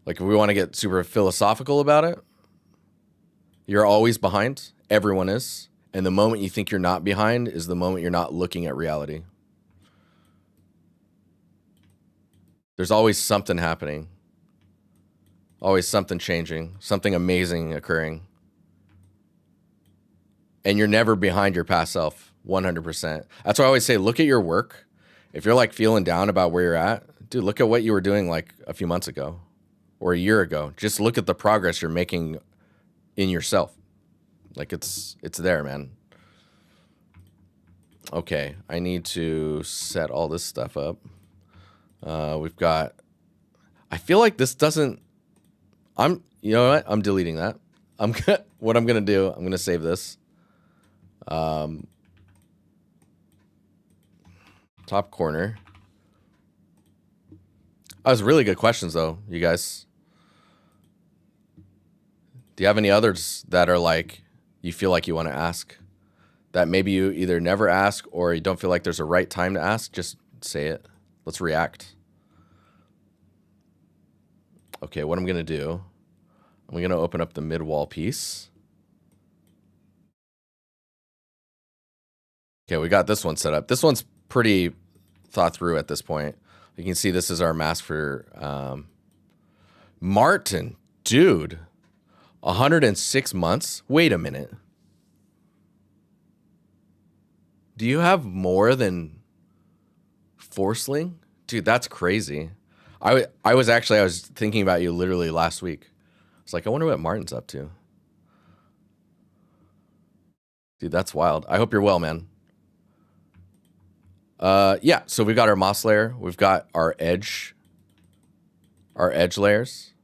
if we want to get super philosophical about it, you're always behind. Everyone is. And the moment you think you're not behind is the moment you're not looking at reality. There's always something happening. Always something changing. Something amazing occurring. And you're never behind your past self, 100%. That's why I always say, look at your work. If you're like feeling down about where you're at, dude, look at what you were doing like a few months ago or a year ago. Just look at the progress you're making in yourself. Like it's there, man. Okay, I need to set all this stuff up. We've got, I feel like this doesn't, you know what? I'm deleting that. What I'm going to do, I'm going to save this. Top corner. That was really good questions, though, you guys. Do you have any others that are like you feel like you want to ask that maybe you either never ask or you don't feel like there's a right time to ask? Just say it. Let's react. Okay, what I'm going to do, I'm going to open up the mid-wall piece. Okay, we got this one set up. This one's pretty thought through at this point. You can see this is our mask for Martin. Dude, 106 months? Wait a minute. Do you have more than Forceling? Dude, that's crazy. I was thinking about you literally last week. It's like, I wonder what Martin's up to. Dude, that's wild. I hope you're well, man. Yeah, so we've got our moss layer. We've got our edge layers.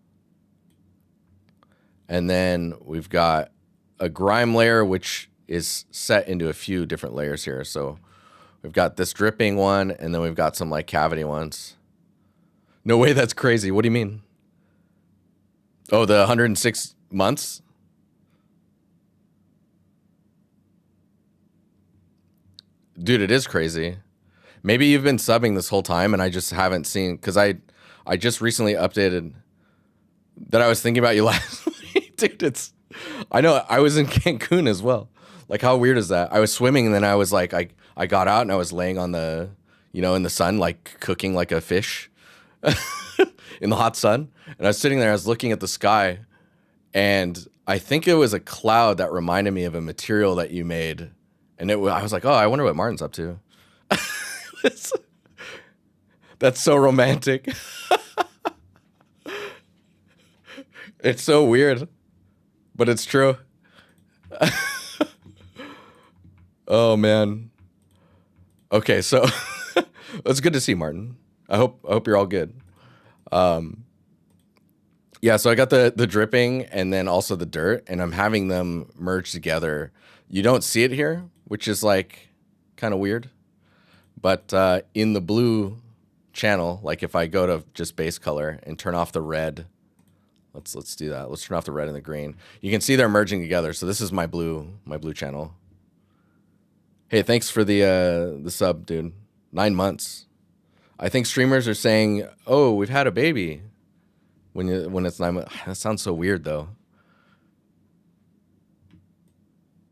And then we've got a grime layer, which is set into a few different layers here. So we've got this dripping one, and then we've got some like cavity ones. No way, that's crazy. What do you mean? Oh, the 106 months? Dude, it is crazy. Maybe you've been subbing this whole time and I just haven't seen, because I just recently updated that I was thinking about you last week. Dude, I know, I was in Cancun as well. Like, how weird is that? I was swimming and then I was like, I got out and I was laying on the, in the sun, like cooking like a fish in the hot sun. And I was sitting there, I was looking at the sky, and I think it was a cloud that reminded me of a material that you made And I was like, oh, I wonder what Martin's up to. That's so romantic. It's so weird, but it's true. Oh man. Okay, so it's good to see Martin. I hope you're all good. Yeah, so I got the dripping and then also the dirt, and I'm having them merge together. You don't see it here, which is like kind of weird. But in the blue channel, like if I go to just base color and turn off the red, let's do that. Let's turn off the red and the green. You can see they're merging together. So this is my blue channel. Hey, thanks for the sub, dude. 9 months. I think streamers are saying, "Oh, we've had a baby." When it's 9 months. That sounds so weird though.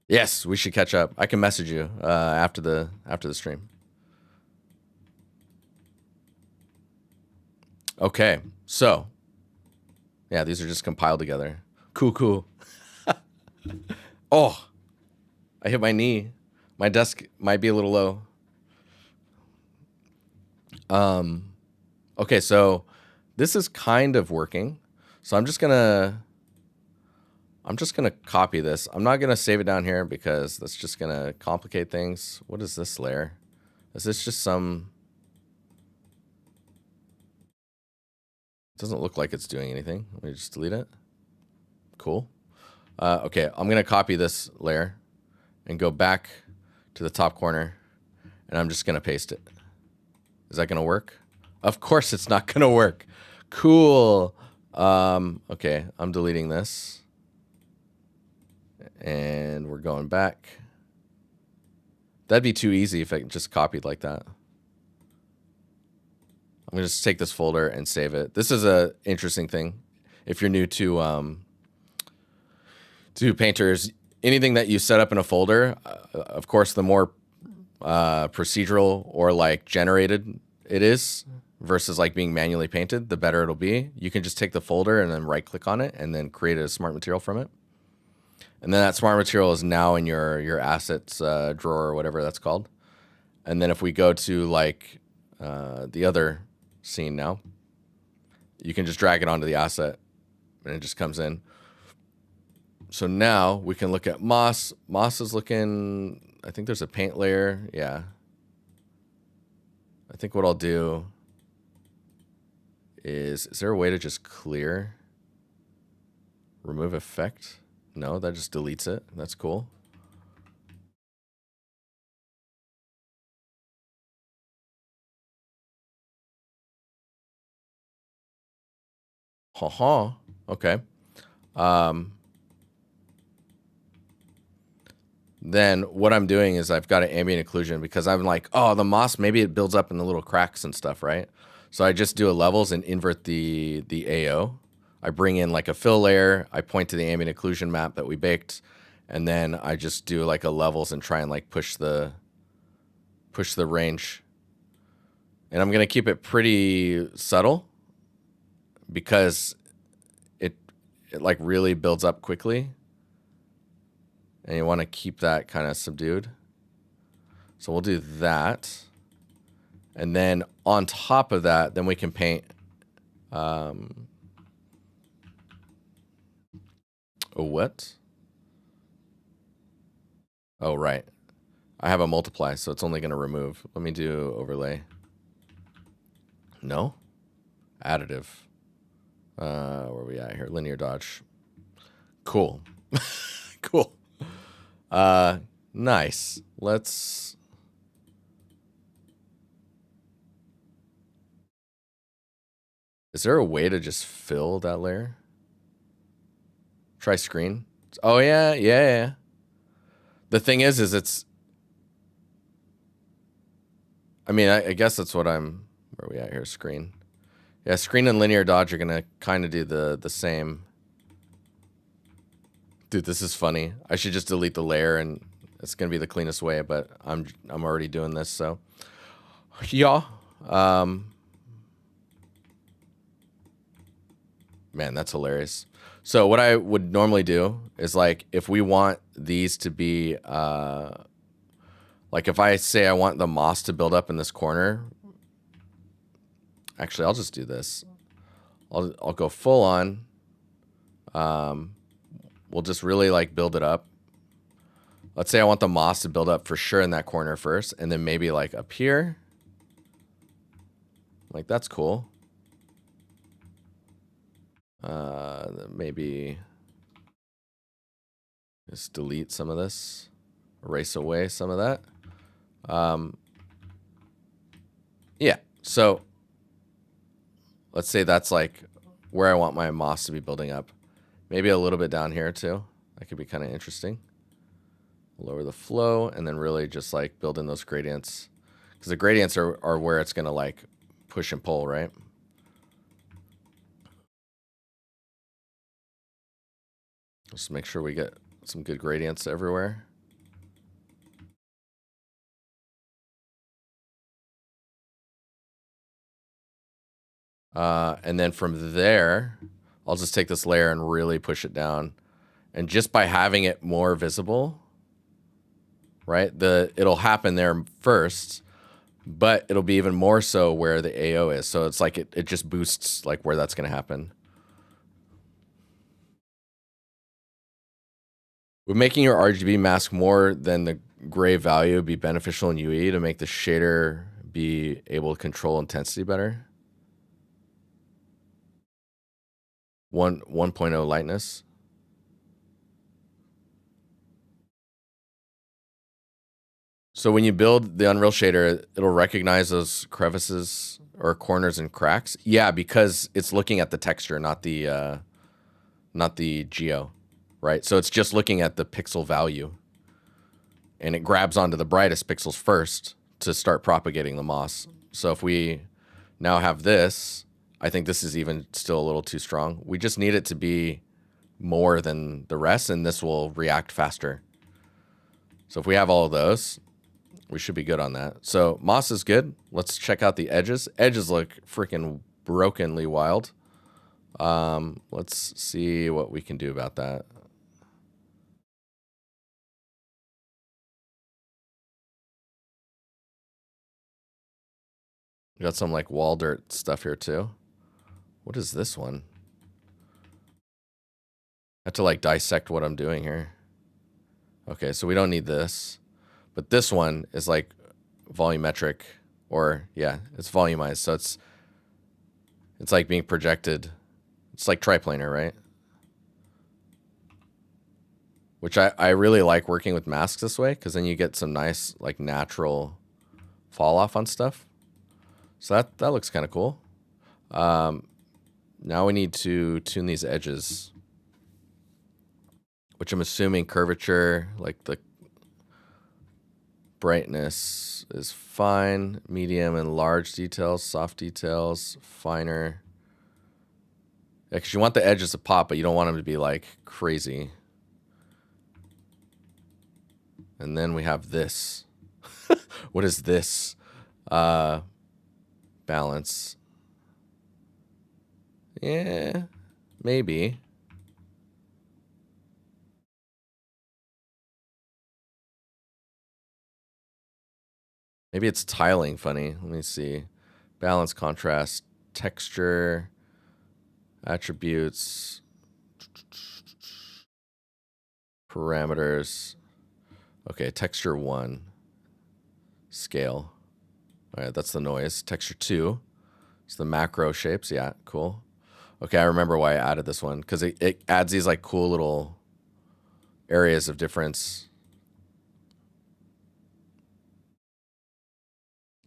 Yes, we should catch up. I can message you after the stream. Okay, so yeah, these are just compiled together. Cool. Oh, I hit my knee. My desk might be a little low. Okay, so this is kind of working. So I'm just gonna copy this. I'm not gonna save it down here because that's just gonna complicate things. What is this layer? Is this just some? It doesn't look like it's doing anything. Let me just delete it. Cool. Okay, I'm gonna copy this layer and go back to the top corner, and I'm just gonna paste it. Is that gonna work? Of course it's not gonna work. Cool. Okay, I'm deleting this. And we're going back. That'd be too easy if I just copied like that. I'm gonna just take this folder and save it. This is a interesting thing. If you're new to painters, anything that you set up in a folder, of course, the more procedural or like generated it is versus like being manually painted, the better it'll be. You can just take the folder and then right click on it and then create a smart material from it. And then that smart material is now in your assets drawer or whatever that's called. And then if we go to like the other scene now, you can just drag it onto the asset and it just comes in. So now we can look at moss. Moss is looking, I think there's a paint layer. Yeah. I think what I'll do is there a way to just clear? Remove effect? No, that just deletes it. That's cool. Ha. Okay. Then what I'm doing is I've got an ambient occlusion because I'm like, oh, the moss, maybe it builds up in the little cracks and stuff, right? So I just do a levels and invert the AO. I bring in like a fill layer. I point to the ambient occlusion map that we baked. And then I just do like a levels and try and like push the range. And I'm going to keep it pretty subtle because it like really builds up quickly. And you want to keep that kind of subdued. So we'll do that. And then on top of that, then we can paint a what? Oh, right. I have a multiply, so it's only going to remove. Let me do overlay. No? Additive. Where are we at here? Linear dodge. Cool. Cool. Nice. Let's... Is there a way to just fill that layer? Try screen. Oh, yeah. The thing is it's... I mean, I guess that's what I'm... Where are we at here? Screen. Yeah, screen and linear dodge are going to kind of do the same... Dude, this is funny. I should just delete the layer and it's going to be the cleanest way, but I'm already doing this, so. Yeah. Man, that's hilarious. So what I would normally do is like, if we want these to be Like if I say I want the moss to build up in this corner, actually I'll just do this. I'll go full on. We'll just really like build it up. Let's say I want the moss to build up for sure in that corner first, and then maybe like up here. Like that's cool. Maybe just delete some of this, erase away some of that. Yeah, so let's say that's like where I want my moss to be building up. Maybe a little bit down here too. That could be kind of interesting. Lower the flow and then really just like build in those gradients, because the gradients are where it's gonna like push and pull, right? Just make sure we get some good gradients everywhere. And then from there, I'll just take this layer and really push it down. And just by having it more visible, right, it'll happen there first, but it'll be even more so where the AO is. So it's like it just boosts like where that's going to happen. Would making your RGB mask more than the gray value be beneficial in UE to make the shader be able to control intensity better? 1.0 lightness. So when you build the Unreal shader, it'll recognize those crevices or corners and cracks. Yeah, because it's looking at the texture, not the geo, right? So it's just looking at the pixel value, and it grabs onto the brightest pixels first to start propagating the moss. So if we now have this, I think this is even still a little too strong. We just need it to be more than the rest, and this will react faster. So if we have all of those, we should be good on that. So moss is good. Let's check out the edges. Edges look freaking brokenly wild. Let's see what we can do about that. We got some like wall dirt stuff here too. What is this one? I have to like dissect what I'm doing here. Okay, so we don't need this. But this one is like volumetric, or yeah, it's volumized. So it's like being projected. It's like triplanar, right? Which I really like working with masks this way, because then you get some nice like natural fall off on stuff. So that looks kind of cool. Now we need to tune these edges, which I'm assuming curvature, like the brightness is fine, medium and large details, soft details, finer. Yeah, because you want the edges to pop, but you don't want them to be like crazy. And then we have this. What is this? Balance. Yeah, maybe. Maybe it's tiling funny. Let me see. Balance, contrast, texture, attributes, parameters. Okay, texture 1. Scale. All right, that's the noise. Texture 2. It's the macro shapes. Yeah, cool. Okay, I remember why I added this one, because it adds these like cool little areas of difference.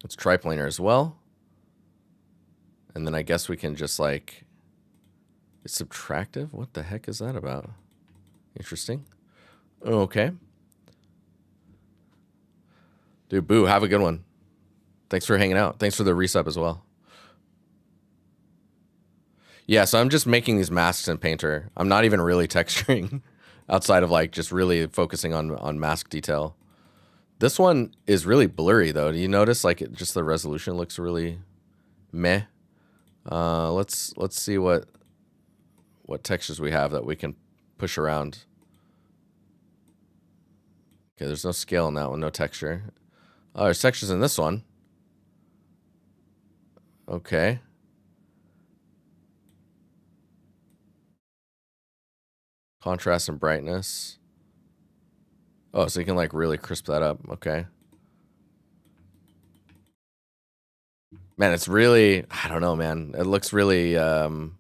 It's triplanar as well. And then I guess we can just like, it's subtractive? What the heck is that about? Interesting. Okay. Dude, Boo, have a good one. Thanks for hanging out. Thanks for the resub as well. Yeah, so I'm just making these masks in Painter. I'm not even really texturing outside of like just really focusing on mask detail. This one is really blurry though. Do you notice like just the resolution looks really meh? Let's see what textures we have that we can push around. Okay, there's no scale in that one, no texture. Oh, there's textures in this one. Okay. Contrast and brightness. Oh, so you can like really crisp that up. Okay. Man, it's really, I don't know, man. It looks really, gotta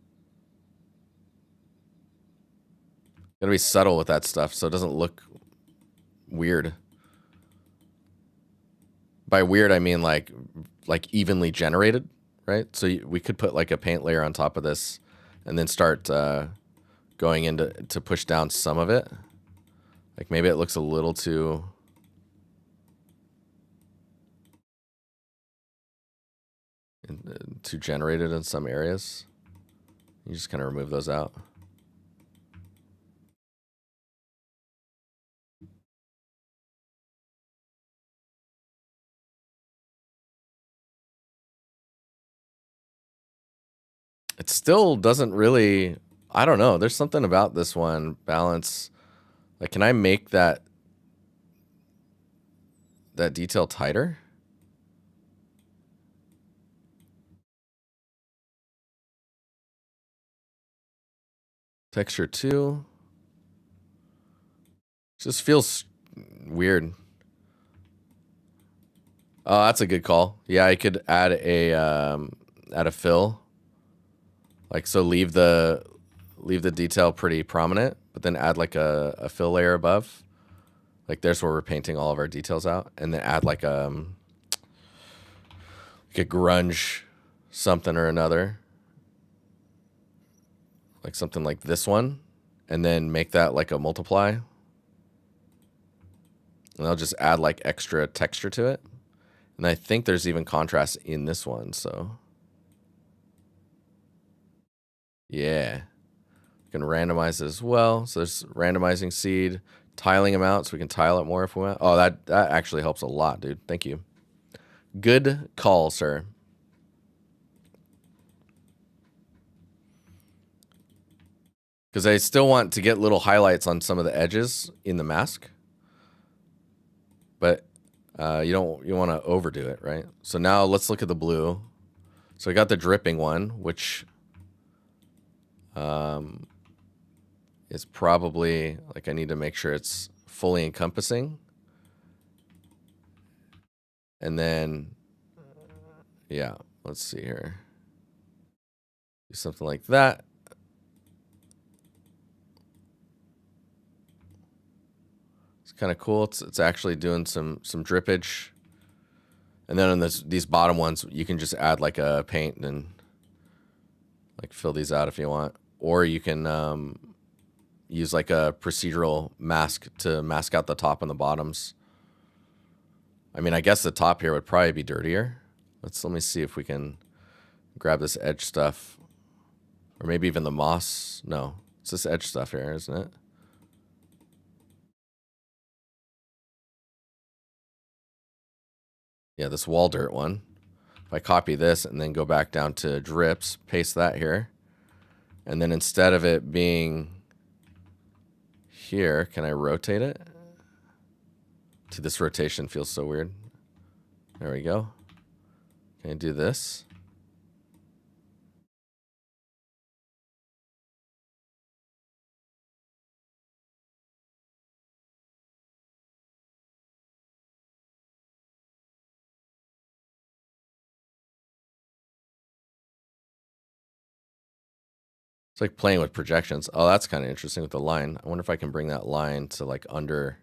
be subtle with that stuff so it doesn't look weird. By weird, I mean like evenly generated, right? So we could put like a paint layer on top of this and then start going into to push down some of it. Like maybe it looks a little too generated in some areas. You just kind of remove those out. It still doesn't really, I don't know. There's something about this one. Balance. Like, can I make that detail tighter? Texture 2. Just feels weird. Oh, that's a good call. Yeah, I could add a fill. Like, so leave the detail pretty prominent, but then add like a fill layer above. Like there's where we're painting all of our details out, and then add like a grunge something or another. Like something like this one, and then make that like a multiply. And I'll just add like extra texture to it. And I think there's even contrast in this one, so. Yeah. We can randomize it as well. So there's randomizing seed, tiling them out so we can tile it more if we want. Oh, that actually helps a lot, dude. Thank you. Good call, sir. Because I still want to get little highlights on some of the edges in the mask. But you want to overdo it, right? So now let's look at the blue. So we got the dripping one, which is probably, like, I need to make sure it's fully encompassing. And then, yeah, let's see here. Do something like that. It's kind of cool. It's actually doing some drippage. And then on these bottom ones, you can just add like a paint and like fill these out if you want. Or you can use like a procedural mask to mask out the top and the bottoms. I mean, I guess the top here would probably be dirtier. Let me see if we can grab this edge stuff. Or maybe even the moss. No, it's this edge stuff here, isn't it? Yeah, this wall dirt one. If I copy this and then go back down to drips, paste that here. And then instead of it being here, can I rotate it? Dude, this rotation feels so weird. There we go. Can I do this? It's like playing with projections. Oh, that's kind of interesting with the line. I wonder if I can bring that line to like under.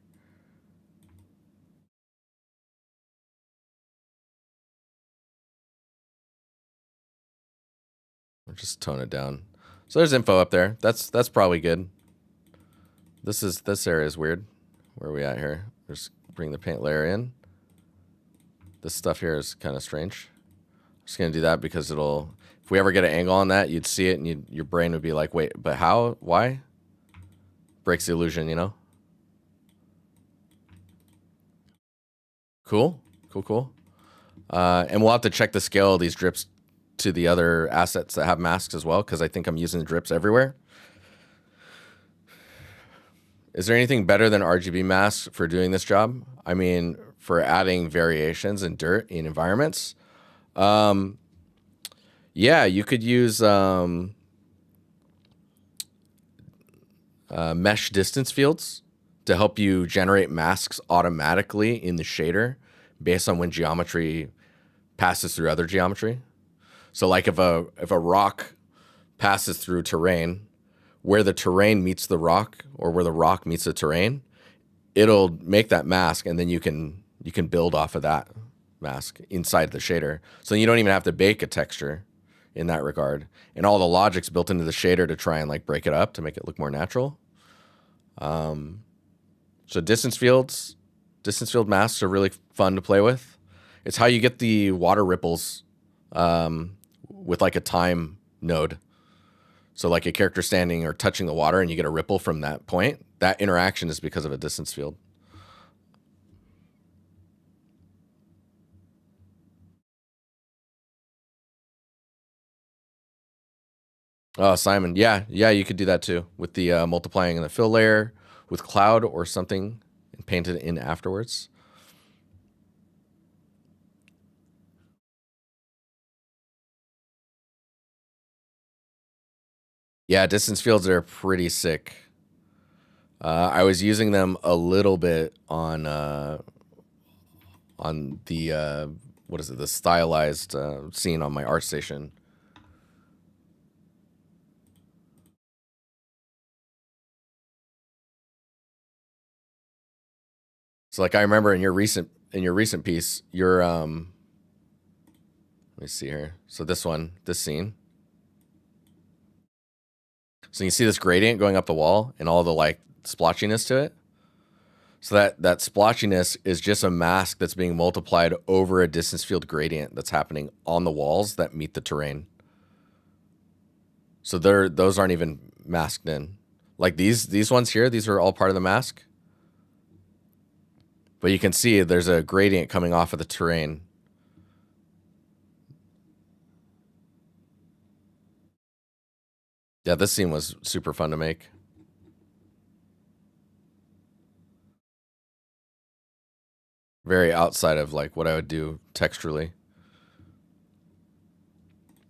Or just tone it down. So there's info up there. That's probably good. This area is weird. Where are we at here? Just bring the paint layer in. This stuff here is kind of strange. I'm just gonna do that because it'll. If we ever get an angle on that, you'd see it and your brain would be like, wait, but how? Why? Breaks the illusion, you know? Cool. And we'll have to check the scale of these drips to the other assets that have masks as well, because I think I'm using drips everywhere. Is there anything better than RGB masks for doing this job? I mean, for adding variations in dirt in environments. Yeah, you could use mesh distance fields to help you generate masks automatically in the shader based on when geometry passes through other geometry. So like if a rock passes through terrain, where the terrain meets the rock or where the rock meets the terrain, it'll make that mask, and then you can build off of that mask inside the shader. So you don't even have to bake a texture in that regard. And all the logic's built into the shader to try and like break it up to make it look more natural. So distance field masks are really fun to play with. It's how you get the water ripples with like a time node. So like a character standing or touching the water and you get a ripple from that point. That interaction is because of a distance field. Oh, Simon. Yeah, you could do that too with the multiplying in the fill layer with cloud or something and paint it in afterwards. Yeah, distance fields are pretty sick. I was using them a little bit on the what is it? The stylized scene on my art station. So like I remember in your recent piece, your let me see here. So this scene. So you see this gradient going up the wall and all the like splotchiness to it. So that splotchiness is just a mask that's being multiplied over a distance field gradient that's happening on the walls that meet the terrain. So those aren't even masked in. Like these ones here, these are all part of the mask. But you can see there's a gradient coming off of the terrain. Yeah, this scene was super fun to make. Very outside of like what I would do texturally.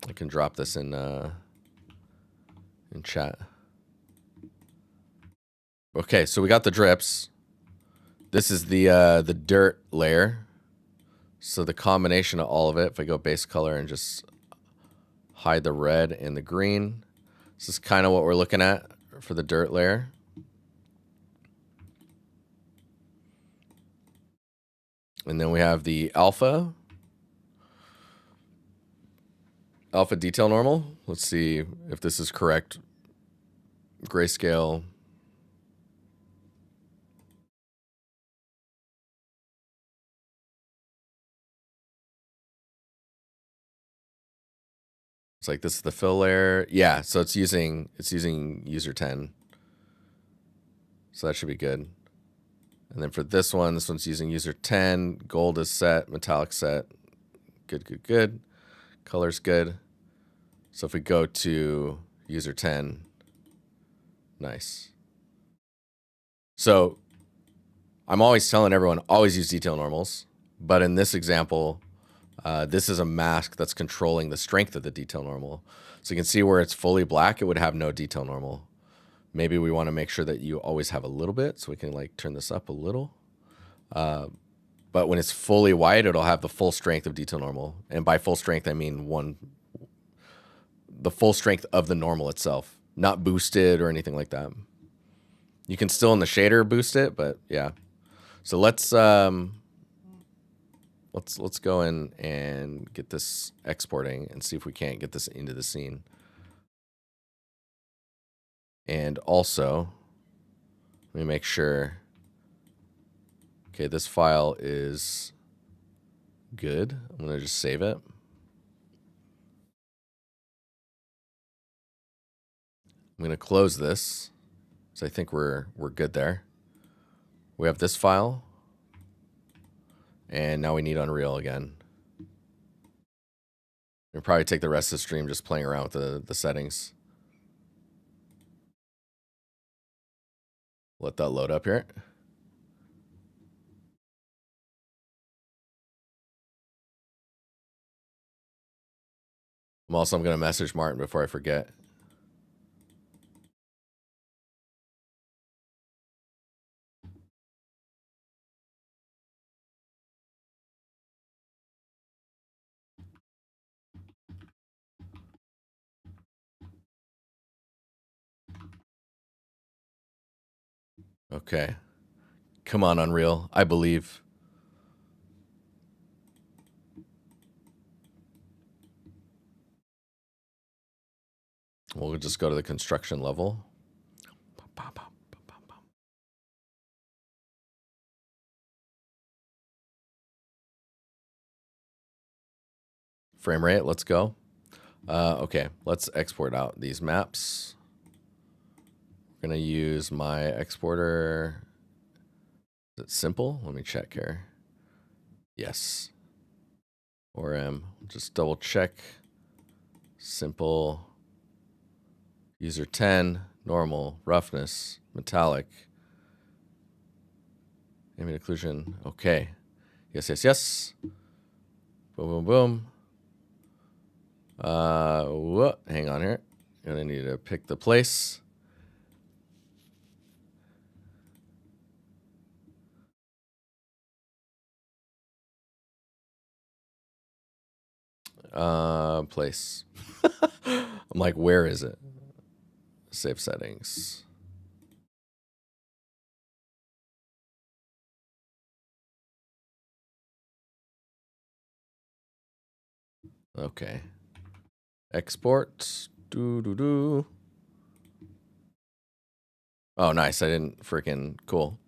I can drop this in chat. Okay, so we got the drips. This is the dirt layer. So the combination of all of it, if I go base color and just hide the red and the green, this is kind of what we're looking at for the dirt layer. And then we have the alpha detail normal. Let's see if this is correct. Grayscale. It's like this is the fill layer. Yeah, so it's using user 10. So that should be good. And then for this one's using user 10. Gold is set, metallic set. Good. Color's good. So if we go to user 10, nice. So I'm always telling everyone, always use detail normals. But in this example, this is a mask that's controlling the strength of the detail normal. So you can see where it's fully black, it would have no detail normal. Maybe we want to make sure that you always have a little bit, so we can like turn this up a little. But when it's fully white, it'll have the full strength of detail normal. And by full strength, I mean the full strength of the normal itself, not boosted or anything like that. You can still in the shader boost it, but yeah. So let's go in and get this exporting and see if we can't get this into the scene. And also, let me make sure. Okay, this file is good. I'm gonna just save it. I'm gonna close this. So I think we're good there. We have this file. And now we need Unreal again. We'll probably take the rest of the stream just playing around with the settings. Let that load up here. I'm going to message Martin before I forget. Okay. Come on, Unreal. I believe. We'll just go to the construction level. Frame rate, let's go. Okay, let's export out these maps. We're going to use my exporter. Is it simple? Let me check here. Yes. Or just double check. Simple. User 10, normal, roughness, metallic. Ambient occlusion. Okay. Yes, yes, yes. Boom, boom, boom. What? Hang on here. Gonna need to pick the place. Place. I'm like, where is it? Save settings. Okay. Export. Do. Oh, nice. I didn't freaking cool.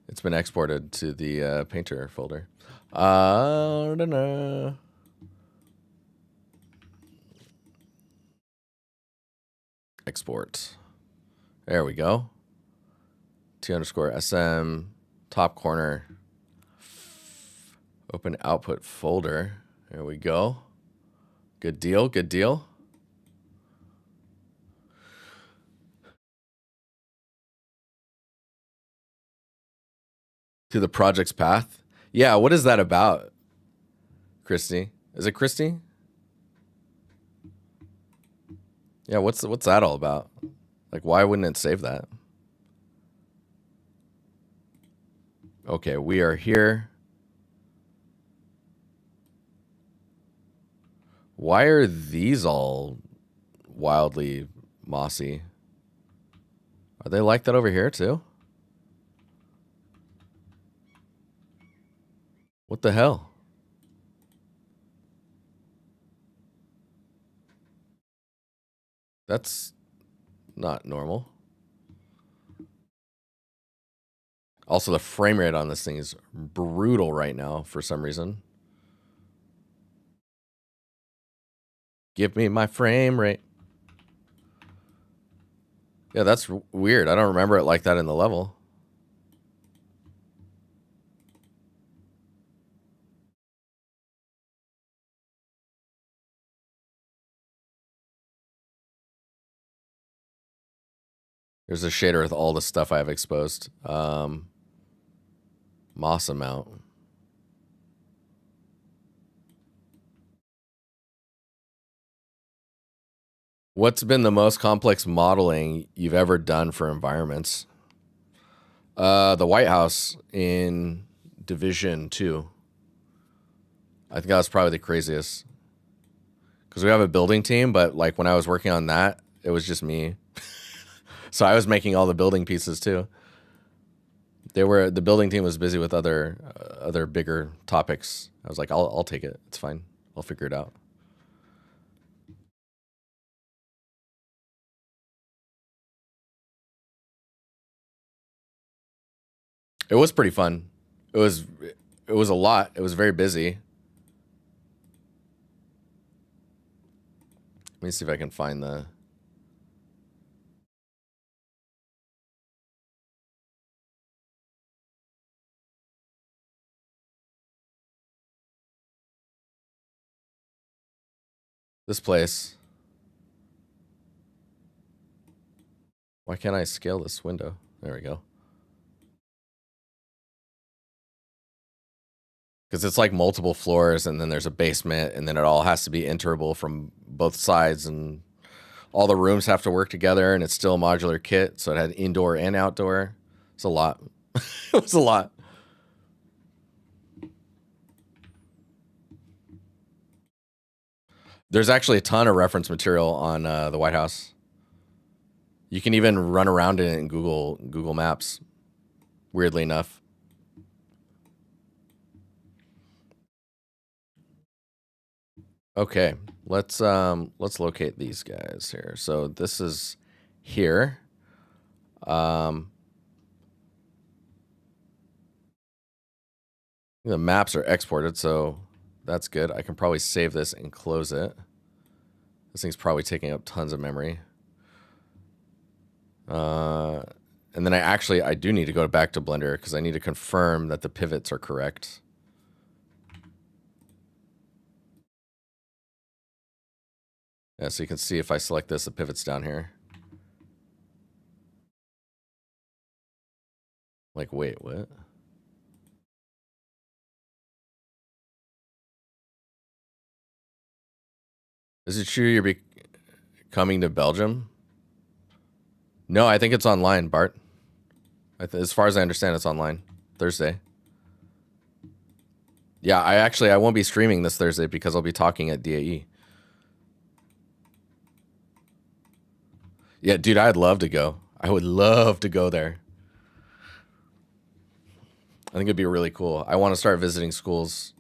It's been exported to the painter folder. I don't know. Export. There we go. T_SM top corner. Open output folder. There we go. Good deal. Good deal. To the project's path. Yeah, what is that about? Christy. Is it Christy? Yeah, what's that all about? Like, why wouldn't it save that? Okay, we are here. Why are these all wildly mossy? Are they like that over here too? What the hell? That's not normal. Also, the frame rate on this thing is brutal right now for some reason. Give me my frame rate. Yeah, that's weird. I don't remember it like that in the level. There's a shader with all the stuff I have exposed. Moss amount. What's been the most complex modeling you've ever done for environments? The White House in Division 2. I think that was probably the craziest. Because we have a building team, but like when I was working on that, it was just me. So I was making all the building pieces too. The building team was busy with other bigger topics. I was like, I'll take it. It's fine. I'll figure it out. It was pretty fun. It was a lot. It was very busy. Let me see if I can find this place. Why can't I scale this window? There we go. Because it's like multiple floors, and then there's a basement, and then it all has to be enterable from both sides, and all the rooms have to work together, and it's still a modular kit, so it had indoor and outdoor. It's a lot. It was a lot. There's actually a ton of reference material on the White House. You can even run around in it in Google Maps, weirdly enough. Okay, let's locate these guys here. So this is here. The maps are exported, so that's good. I can probably save this and close it. This thing's probably taking up tons of memory. And then I do need to go back to Blender because I need to confirm that the pivots are correct. Yeah, so you can see if I select this, the pivot's down here. Like, wait, what? Is it true you're coming to Belgium? No, I think it's online, Bart. As far as I understand, it's online. Thursday. Yeah, I won't be streaming this Thursday because I'll be talking at DAE. Yeah, dude, I'd love to go. I would love to go there. I think it'd be really cool. I want to start visiting schools.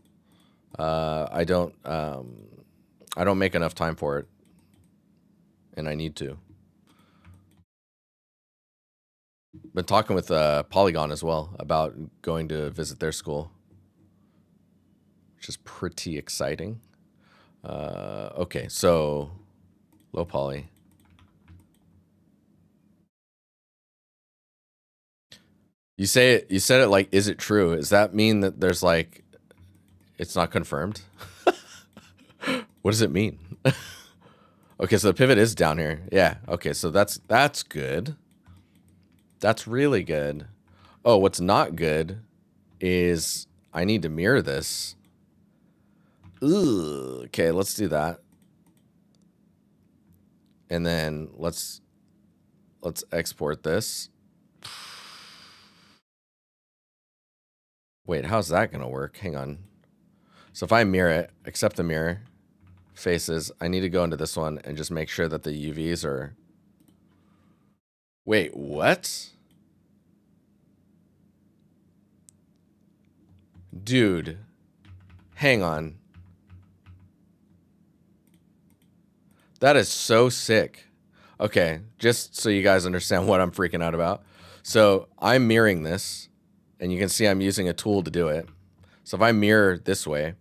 I don't make enough time for it, and I need to. Been talking with Polygon as well about going to visit their school, which is pretty exciting. Okay, so low poly. You said it like, is it true? Does that mean that there's like, it's not confirmed? What does it mean? Okay, so the pivot is down here. Yeah. Okay, so that's good. That's really good. Oh, what's not good is I need to mirror this. Ugh. Okay, let's do that. And then let's export this. Wait, how's that gonna work? Hang on. So if I mirror it, accept the mirror faces, I need to go into this one and just make sure that the UVs are... Wait, what? Dude, hang on. That is so sick. Okay, just so you guys understand what I'm freaking out about. So I'm mirroring this, and you can see I'm using a tool to do it. So if I mirror this way,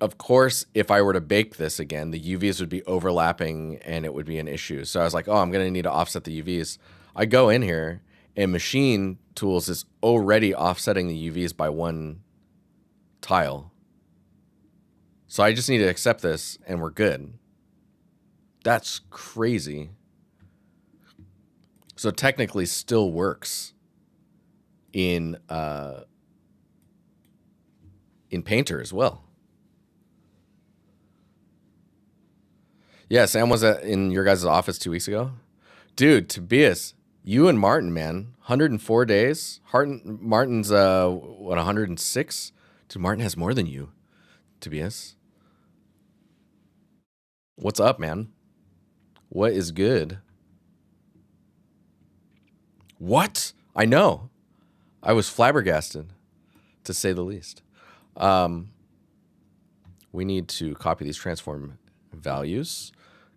of course, if I were to bake this again, the UVs would be overlapping and it would be an issue. So I was like, oh, I'm going to need to offset the UVs. I go in here and Machine Tools is already offsetting the UVs by one tile. So I just need to accept this and we're good. That's crazy. So technically still works in Painter as well. Yeah, Sam was in your guys' office 2 weeks ago. Dude, Tobias, you and Martin, man, 104 days. Martin's, 106? Dude, Martin has more than you, Tobias. What's up, man? What is good? What? I know. I was flabbergasted, to say the least. We need to copy these transform values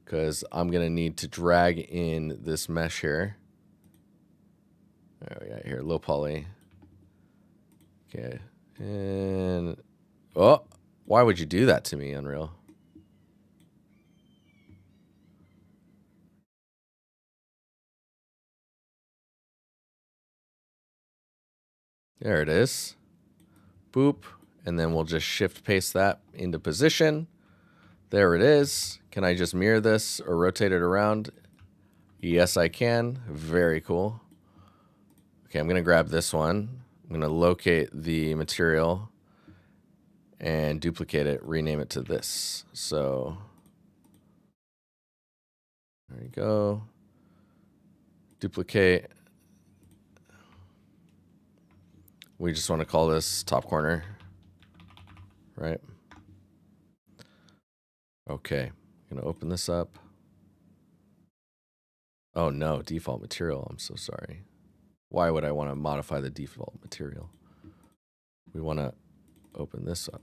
because I'm going to need to drag in this mesh here. There we got here, low poly. Okay. And, oh, why would you do that to me, Unreal? There it is. Boop. And then we'll just shift paste that into position. There it is. Can I just mirror this or rotate it around? Yes, I can. Very cool. Okay, I'm going to grab this one. I'm going to locate the material and duplicate it, rename it to this. So There you go. Duplicate. We just want to call this top corner, right? Okay, I'm gonna open this up. Oh no, default material, I'm so sorry. Why would I want to modify the default material? We want to open this up.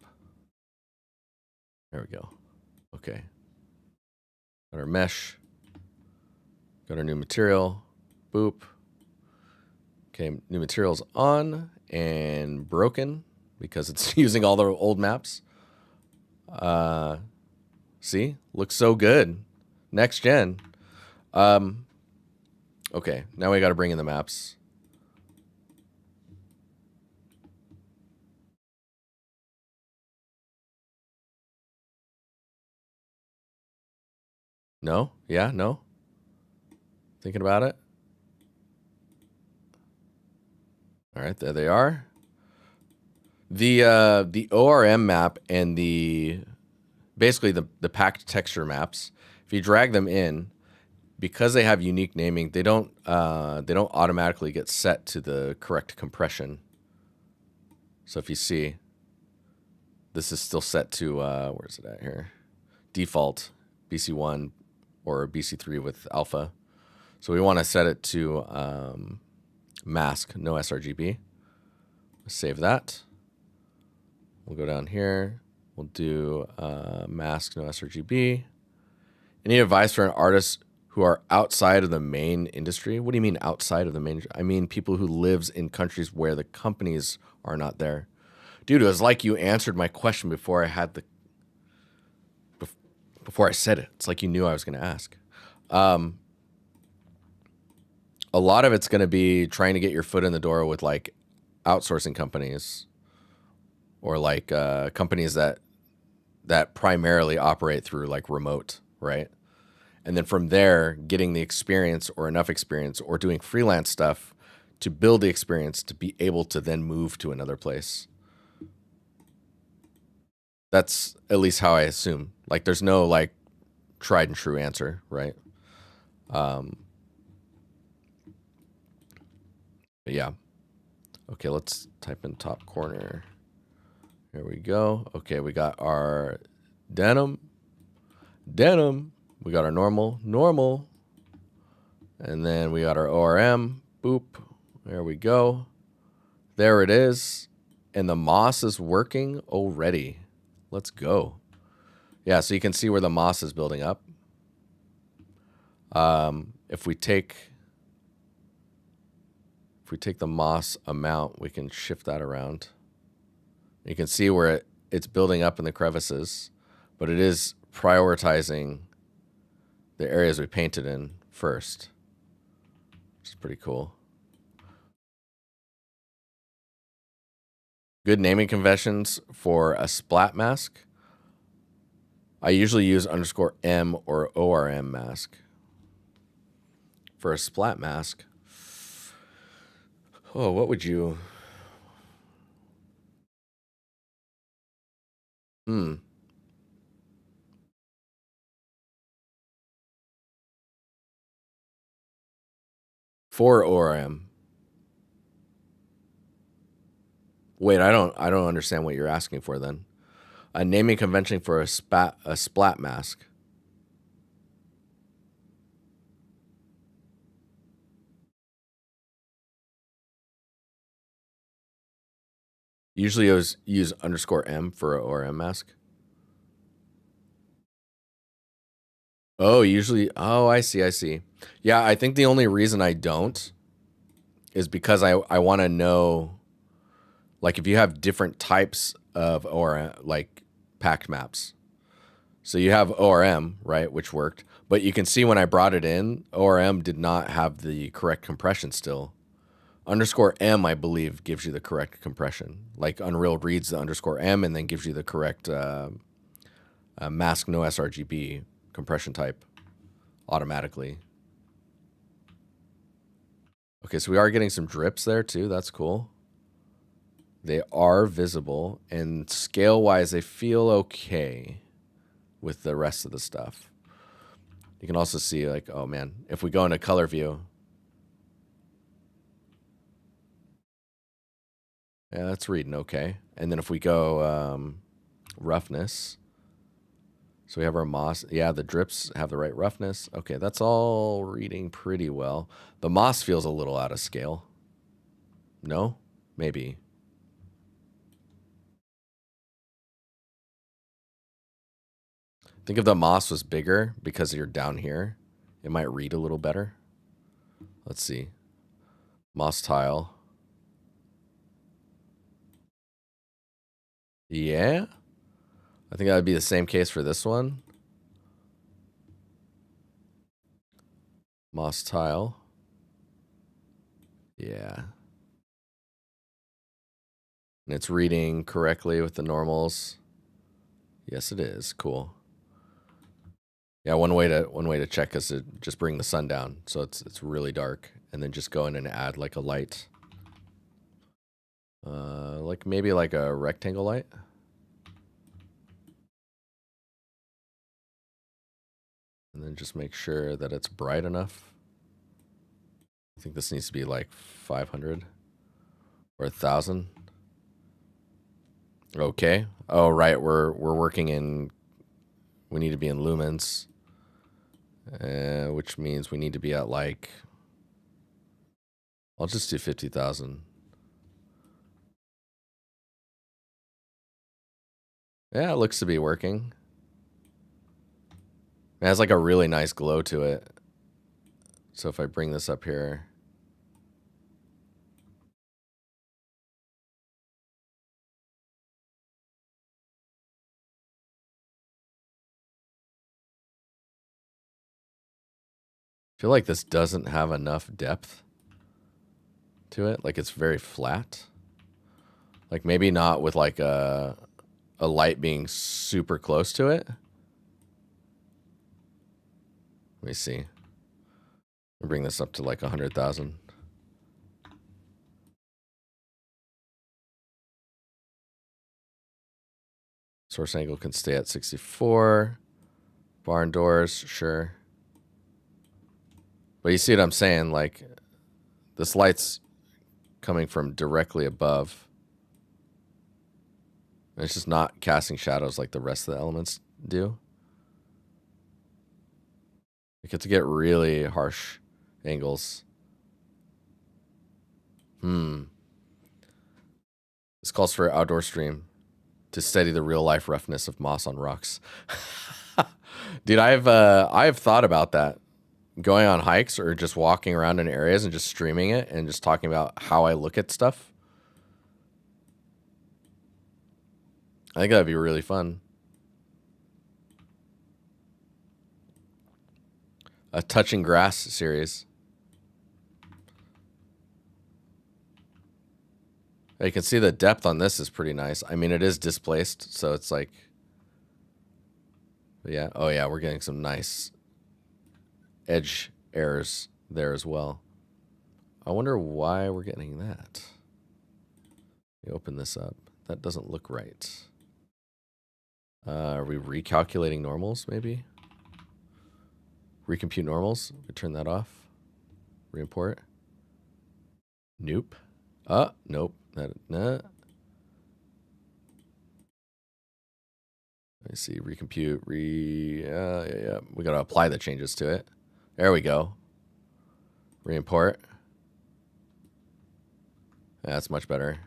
There we go. Okay. Got our mesh. Got our new material. Boop. Okay, new material's on and broken because it's using all the old maps. See? Looks so good. Next gen. Okay, now we got to bring in the maps. No? Yeah, no? Thinking about it? All right, there they are. The ORM map and basically the packed texture maps, if you drag them in, because they have unique naming, they don't automatically get set to the correct compression. So if you see, this is still set to where's it at here? Default BC1 or BC3 with alpha. So we want to set it to mask, no sRGB. Save that. We'll go down here. We'll do mask, no sRGB. Any advice for an artist who are outside of the main industry? What do you mean outside of the main? I mean people who lives in countries where the companies are not there. Dude, it was like you answered my question before I had before I said it. It's like you knew I was going to ask. A lot of it's going to be trying to get your foot in the door with like outsourcing companies or like companies that primarily operate through like remote, right? And then from there, getting the experience or enough experience or doing freelance stuff to build the experience to be able to then move to another place. That's at least how I assume. Like there's no like tried and true answer, right? But yeah. Okay, let's type in top corner. Here we go. Okay, we got our denim. We got our normal. And then we got our ORM. Boop. There we go. There it is. And the moss is working already. Let's go. Yeah, so you can see where the moss is building up. If we take the moss amount, we can shift that around. You can see where it's building up in the crevices, but it is prioritizing the areas we painted in first, which is pretty cool. Good naming conventions for a splat mask. I usually use _M or ORM mask. For a splat mask, oh, what would you... For ORM. Wait, I don't understand what you're asking for then. A naming convention for a splat mask. Usually I use _M for a ORM mask. Oh, usually. Oh, I see. Yeah, I think the only reason I don't is because I want to know, like, if you have different types of ORM, like packed maps. So you have ORM, right, which worked. But you can see when I brought it in, ORM did not have the correct compression still. _M, I believe, gives you the correct compression. Like Unreal reads the _M and then gives you the correct mask no sRGB compression type automatically. Okay, so we are getting some drips there too. That's cool. They are visible, and scale-wise, they feel okay with the rest of the stuff. You can also see like, oh man, if we go into color view, yeah, that's reading okay. And then if we go roughness, so we have our moss. Yeah, the drips have the right roughness. Okay, that's all reading pretty well. The moss feels a little out of scale. No? Maybe. Think if the moss was bigger because you're down here, it might read a little better. Let's see. Moss tile. Yeah. I think that would be the same case for this one. Moss tile. Yeah. And it's reading correctly with the normals. Yes, it is. Cool. Yeah, one way to check is to just bring the sun down so it's really dark, and then just go in and add like a light. Like maybe like a rectangle light. And then just make sure that it's bright enough. I think this needs to be like 500 or 1,000. Okay. Oh, right. We're working in. We need to be in lumens, which means we need to be at like. I'll just do 50,000. Yeah, it looks to be working. It has like a really nice glow to it. So if I bring this up here. I feel like this doesn't have enough depth to it. Like it's very flat. Like maybe not with like a light being super close to it. Let me see. I'll bring this up to like 100,000. Source angle can stay at 64. Barn doors, sure. But you see what I'm saying? Like, this light's coming from directly above. And it's just not casting shadows like the rest of the elements do. You get to get really harsh angles. This calls for outdoor stream to steady the real life roughness of moss on rocks. Dude, I've thought about that. Going on hikes or just walking around in areas and just streaming it and just talking about how I look at stuff. I think that'd be really fun. A touching grass series. You can see the depth on this is pretty nice. I mean, it is displaced, so it's like, yeah. Oh yeah, we're getting some nice edge errors there as well. I wonder why we're getting that. Let me open this up. That doesn't look right. Are we recalculating normals, maybe? Recompute normals. We turn that off. Reimport. Nope. Nope. Nah. Let me see. Recompute. Yeah. We gotta apply the changes to it. There we go. Reimport. That's much better.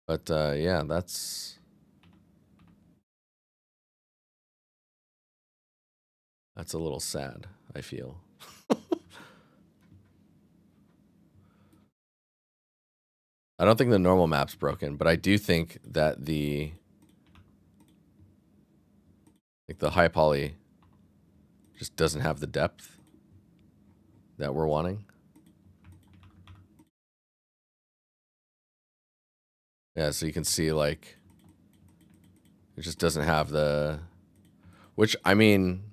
But yeah, that's a little sad, I feel. I don't think the normal map's broken, but I do think that the high poly just doesn't have the depth that we're wanting. Yeah, so you can see like it just doesn't have the, which I mean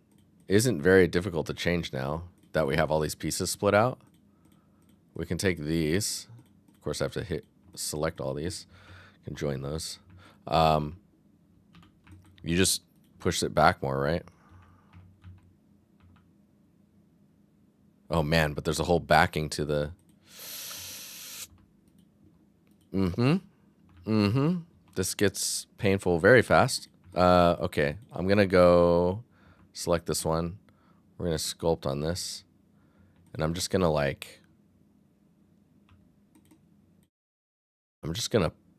isn't very difficult to change now that we have all these pieces split out. We can take these. Of course, I have to select all these. Can join those. You just push it back more, right? Oh man, but there's a whole backing to the... This gets painful very fast. Okay, I'm gonna go select this one. We're gonna sculpt on this. And I'm just gonna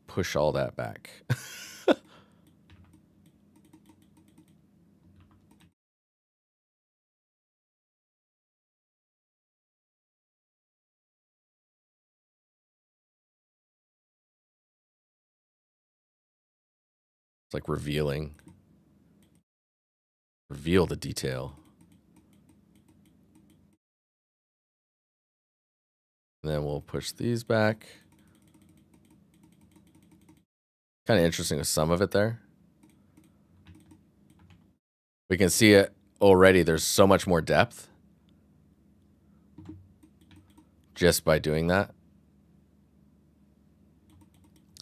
push all that back. It's like reveal the detail. And then we'll push these back. Kind of interesting with some of it there. We can see it already. There's so much more depth just by doing that.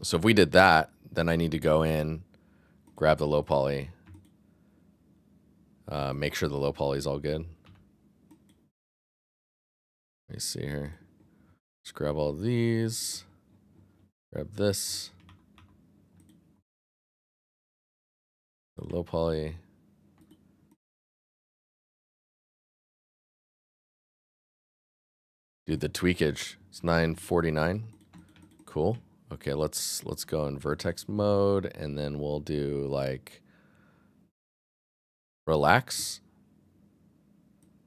So if we did that, then I need to go in, grab the low poly, make sure the low poly is all good. Let me see here. Let's grab all these, grab this, the low poly. Dude, the tweakage, it's 949. Cool. Okay, let's go in vertex mode, and then we'll do like relax.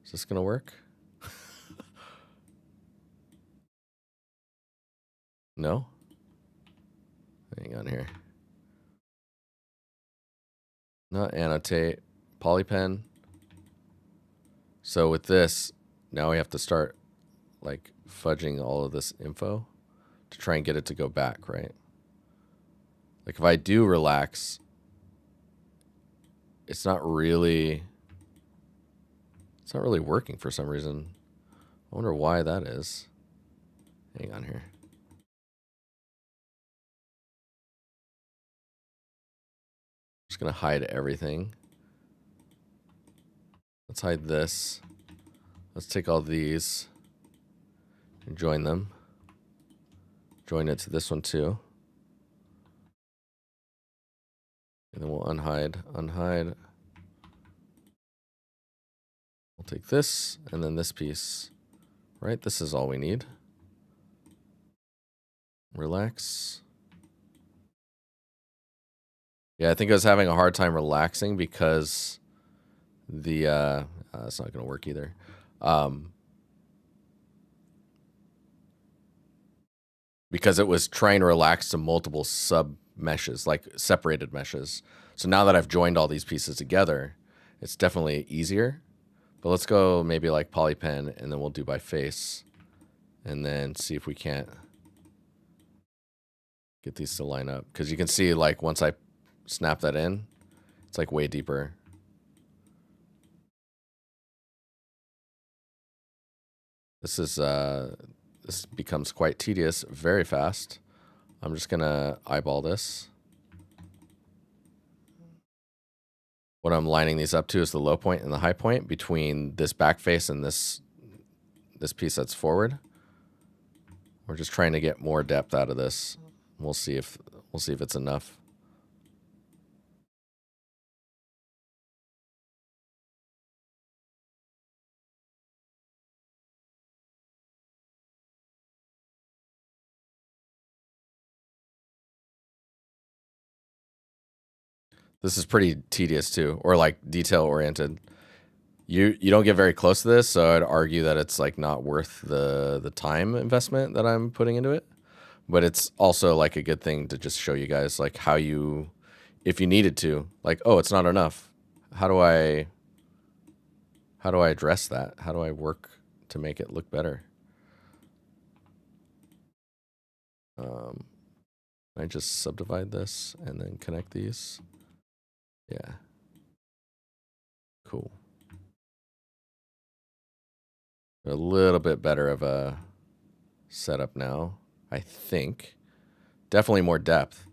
Is this gonna work? No? Hang on here. Not annotate. Polypen. So with this, now we have to start like fudging all of this info to try and get it to go back, right? Like if I do relax, it's not really working for some reason. I wonder why that is. Hang on here. Just gonna hide everything. Let's hide this. Let's take all these and join them. Join it to this one too. And then we'll unhide. We'll take this and then this piece. Right? This is all we need. Relax. Yeah, I think I was having a hard time relaxing because the it's not gonna work either. Because it was trying to relax to multiple sub meshes, like separated meshes. So now that I've joined all these pieces together, it's definitely easier. But let's go maybe like polypen, and then we'll do by face, and then see if we can't get these to line up. Because you can see like once I snap that in, it's like way deeper. This becomes quite tedious very fast. I'm just gonna eyeball this. What I'm lining these up to is the low point and the high point between this back face and this piece that's forward. We're just trying to get more depth out of this. We'll see if it's enough. This is pretty tedious too, or like detail oriented. You don't get very close to this, so I'd argue that it's like not worth the time investment that I'm putting into it. But it's also like a good thing to just show you guys like how you, if you needed to, like, oh, it's not enough. How do I address that? How do I work to make it look better? I just subdivide this and then connect these. Yeah. Cool. A little bit better of a setup now, I think. Definitely more depth.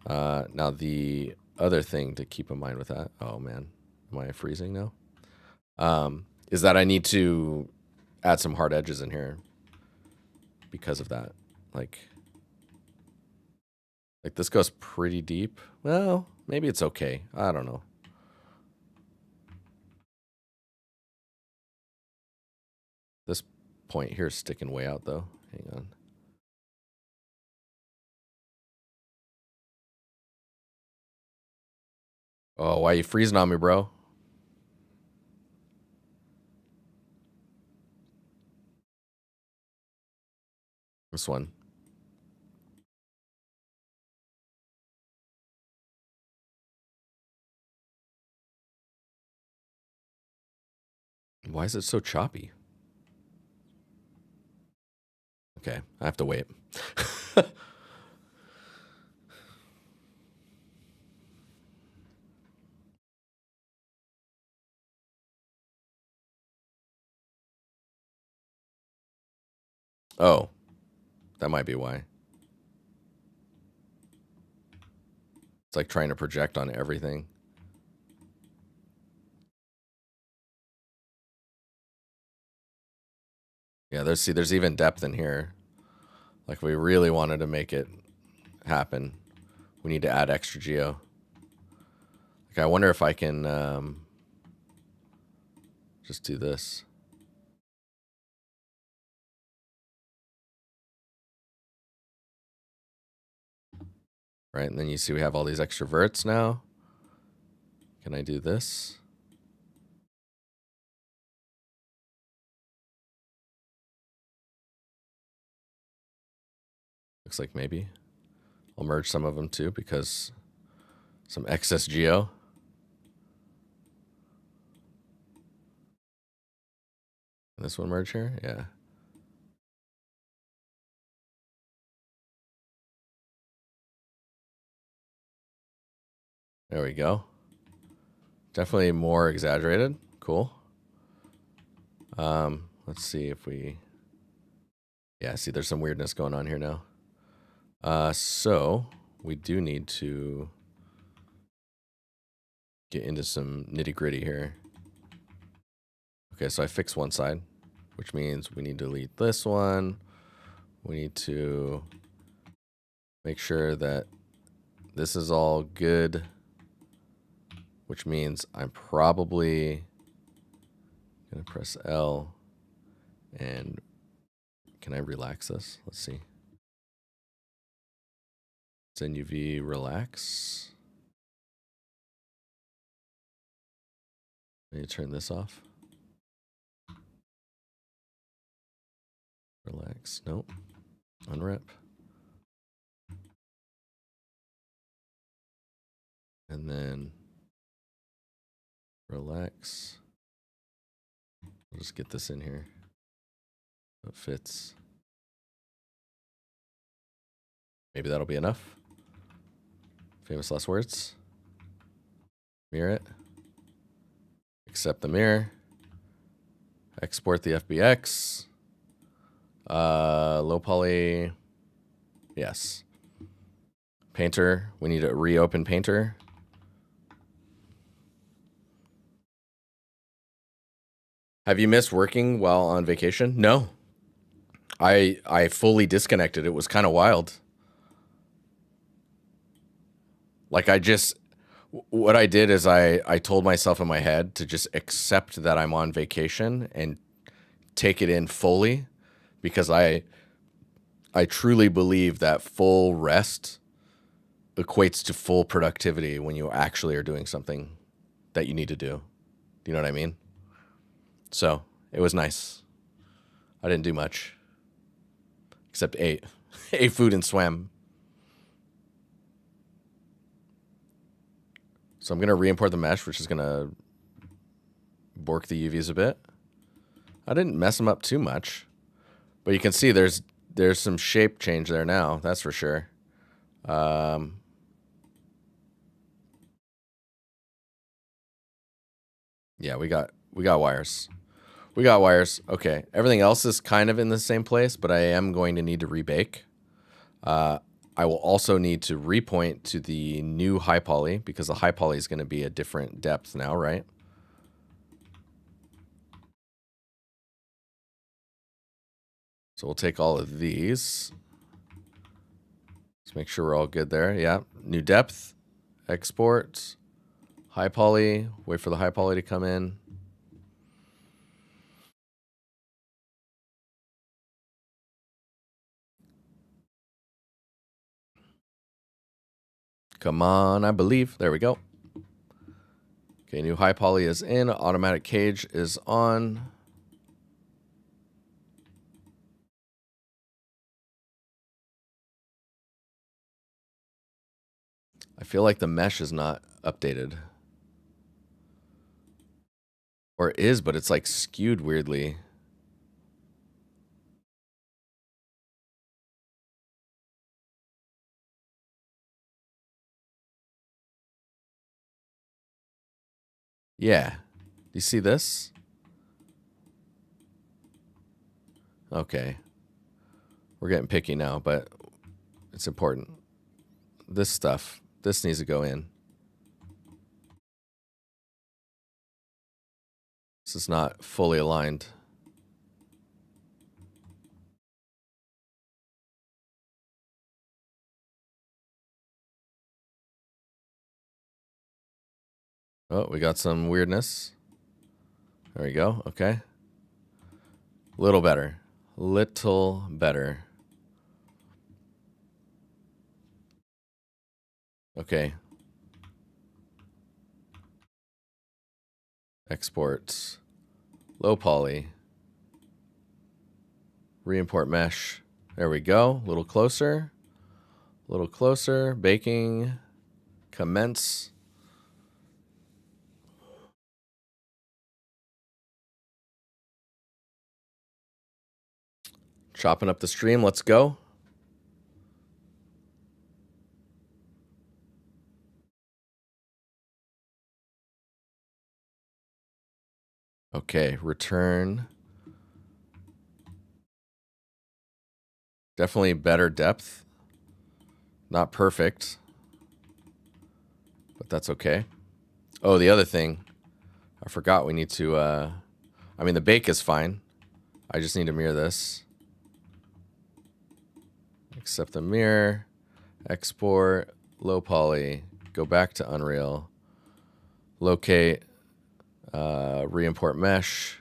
Now the other thing to keep in mind with that, oh man, am I freezing now? Is that I need to add some hard edges in here because of that. Like this goes pretty deep. Well, maybe it's okay. I don't know. This point here is sticking way out though. Hang on. Oh, why are you freezing on me, bro? This one. Why is it so choppy? Okay, I have to wait. Oh, that might be why. It's like trying to project on everything. Yeah, there's even depth in here. Like we really wanted to make it happen. We need to add extra geo. Like I wonder if I can just do this. Right, and then you see we have all these extra verts now. Can I do this? Looks like maybe. I'll merge some of them too because some excess geo. This one merge here? Yeah. There we go. Definitely more exaggerated. Cool. Let's see if we... Yeah, see there's some weirdness going on here now. So we do need to get into some nitty gritty here. Okay, so I fixed one side, which means we need to delete this one. We need to make sure that this is all good, which means I'm probably gonna press L and can I relax this? Let's see. Send UV relax. I need to turn this off. Relax. Nope. Unwrap. And then relax. I'll just get this in here. So it fits. Maybe that'll be enough. Famous last words. Mirror it. Accept the mirror. Export the FBX. Low poly. Yes. Painter. We need to reopen Painter. Have you missed working while on vacation? No. I fully disconnected. It was kind of wild. Like what I did is I told myself in my head to just accept that I'm on vacation and take it in fully because I truly believe that full rest equates to full productivity when you actually are doing something that you need to do. Do you know what I mean? So it was nice. I didn't do much except ate food and swam. So I'm going to re-import the mesh, which is going to bork the UVs a bit. I didn't mess them up too much, but you can see there's some shape change there now. That's for sure. Yeah, we got wires. We got wires. Okay. Everything else is kind of in the same place, but I am going to need to rebake. I will also need to repoint to the new high poly because the high poly is going to be a different depth now, right? So we'll take all of these. Let's make sure we're all good there. Yeah, new depth, export, high poly, wait for the high poly to come in. Come on, I believe. There we go. Okay, new high poly is in. Automatic cage is on. I feel like the mesh is not updated. Or it is, but it's like skewed weirdly. Yeah. Do you see this? Okay. We're getting picky now, but it's important. This stuff, this needs to go in. This is not fully aligned. Oh, we got some weirdness. There we go. Okay. Little better. Little better. Okay. Export. Low poly. Re-import mesh. There we go. A little closer. A little closer. Baking. Commence. Chopping up the stream. Let's go. Okay, return. Definitely better depth. Not perfect, but that's okay. Oh, the other thing. I forgot we need to, I mean, the bake is fine. I just need to mirror this. Accept the mirror. Export. Low poly. Go back to Unreal. Locate. Re-import mesh.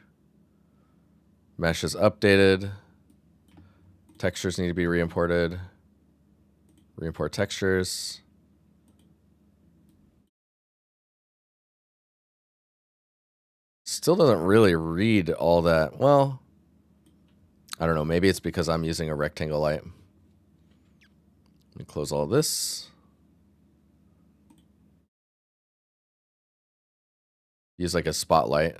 Mesh is updated. Textures need to be re-imported. Re-import textures. Still doesn't really read all that. Well, I don't know. Maybe it's because I'm using a rectangle light. Let me close all this. Use like a spotlight.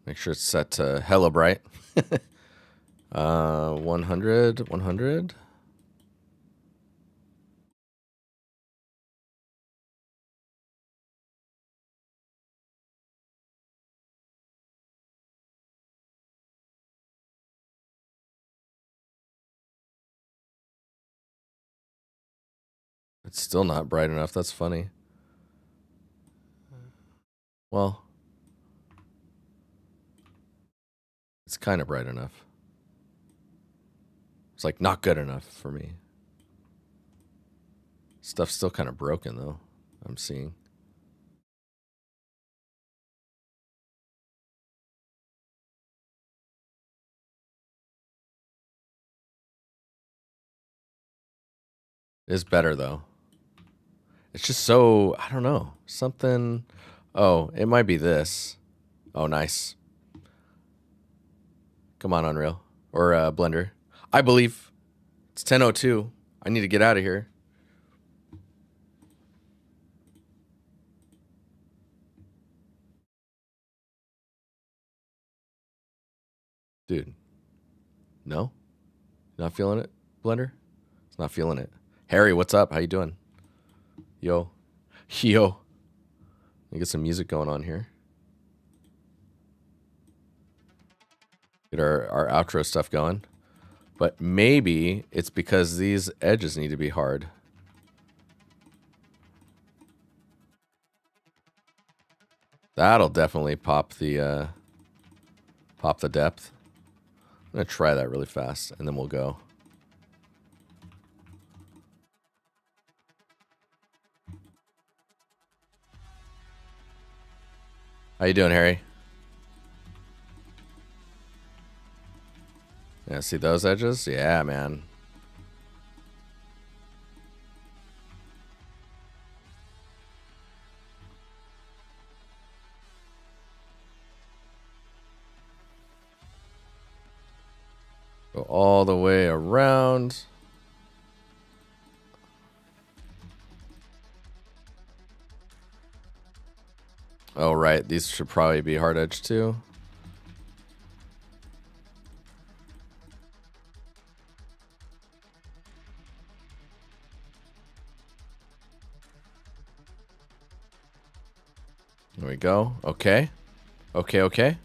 Make sure it's set to hella bright. 100, 100. It's still not bright enough. That's funny. Well, it's kind of bright enough. It's like not good enough for me. Stuff's still kind of broken though, I'm seeing. It is better though. It's just so, I don't know, something. Oh, it might be this. Oh, nice. Come on, Unreal. Or Blender. I believe. It's 10:02. I need to get out of here. Dude. No? Not feeling it, Blender? It's not feeling it. Harry, what's up? How you doing? Yo. Yo. Let me get some music going on here. Get our outro stuff going. But maybe it's because these edges need to be hard. That'll definitely pop the depth. I'm gonna try that really fast, and then we'll go. How you doing, Harry? Yeah, see those edges? Yeah, man. Go all the way around. Oh, right. These should probably be hard edge too. There we go. Okay. Okay, okay.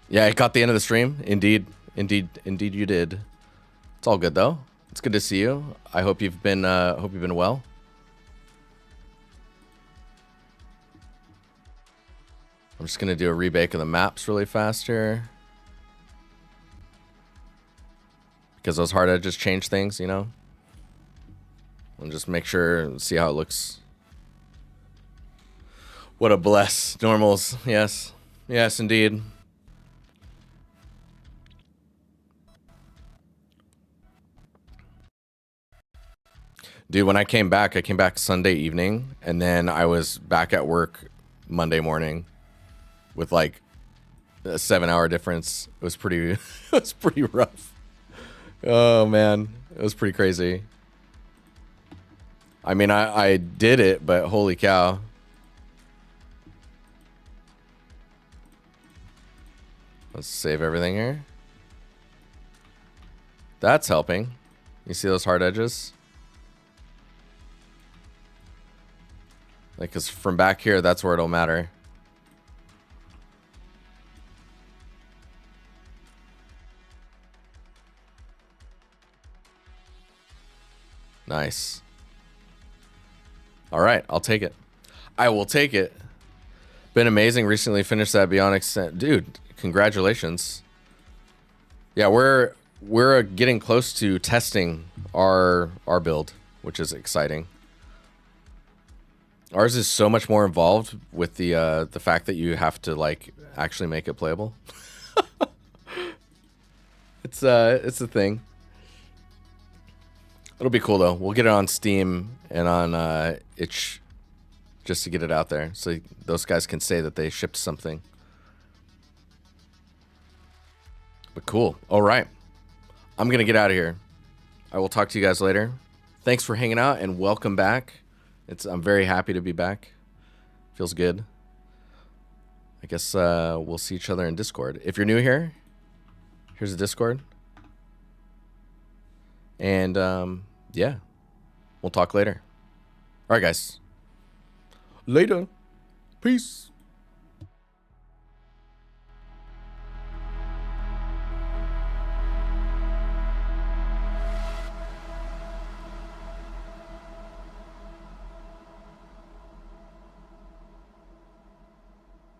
Yeah, I caught the end of the stream. Indeed. Indeed you did. It's all good though. It's good to see you. I hope you've been well. I'm just gonna do a rebake of the maps really fast here. Because those hard edges change things, you know? And just make sure, see how it looks. What a bless. Normals, yes. Yes, indeed. Dude, when I came back Sunday evening, and then I was back at work Monday morning with like a 7-hour difference. It was pretty, it was pretty rough. Oh man, it was pretty crazy. I mean, I did it, but holy cow. Let's save everything here. That's helping. You see those hard edges? Like, cause from back here, that's where it'll matter. Nice. All right, I'll take it. I will take it. Been amazing. Recently finished that Bionic. Dude, congratulations. Yeah, we're getting close to testing our build, which is exciting. Ours is so much more involved with the fact that you have to like actually make it playable. It's a thing. It'll be cool though. We'll get it on Steam and on itch just to get it out there, so those guys can say that they shipped something. But cool. All right, I'm gonna get out of here. I will talk to you guys later. Thanks for hanging out and welcome back. I'm very happy to be back. Feels good. I guess we'll see each other in Discord. If you're new here, here's the Discord. And yeah, we'll talk later. All right, guys. Later. Peace.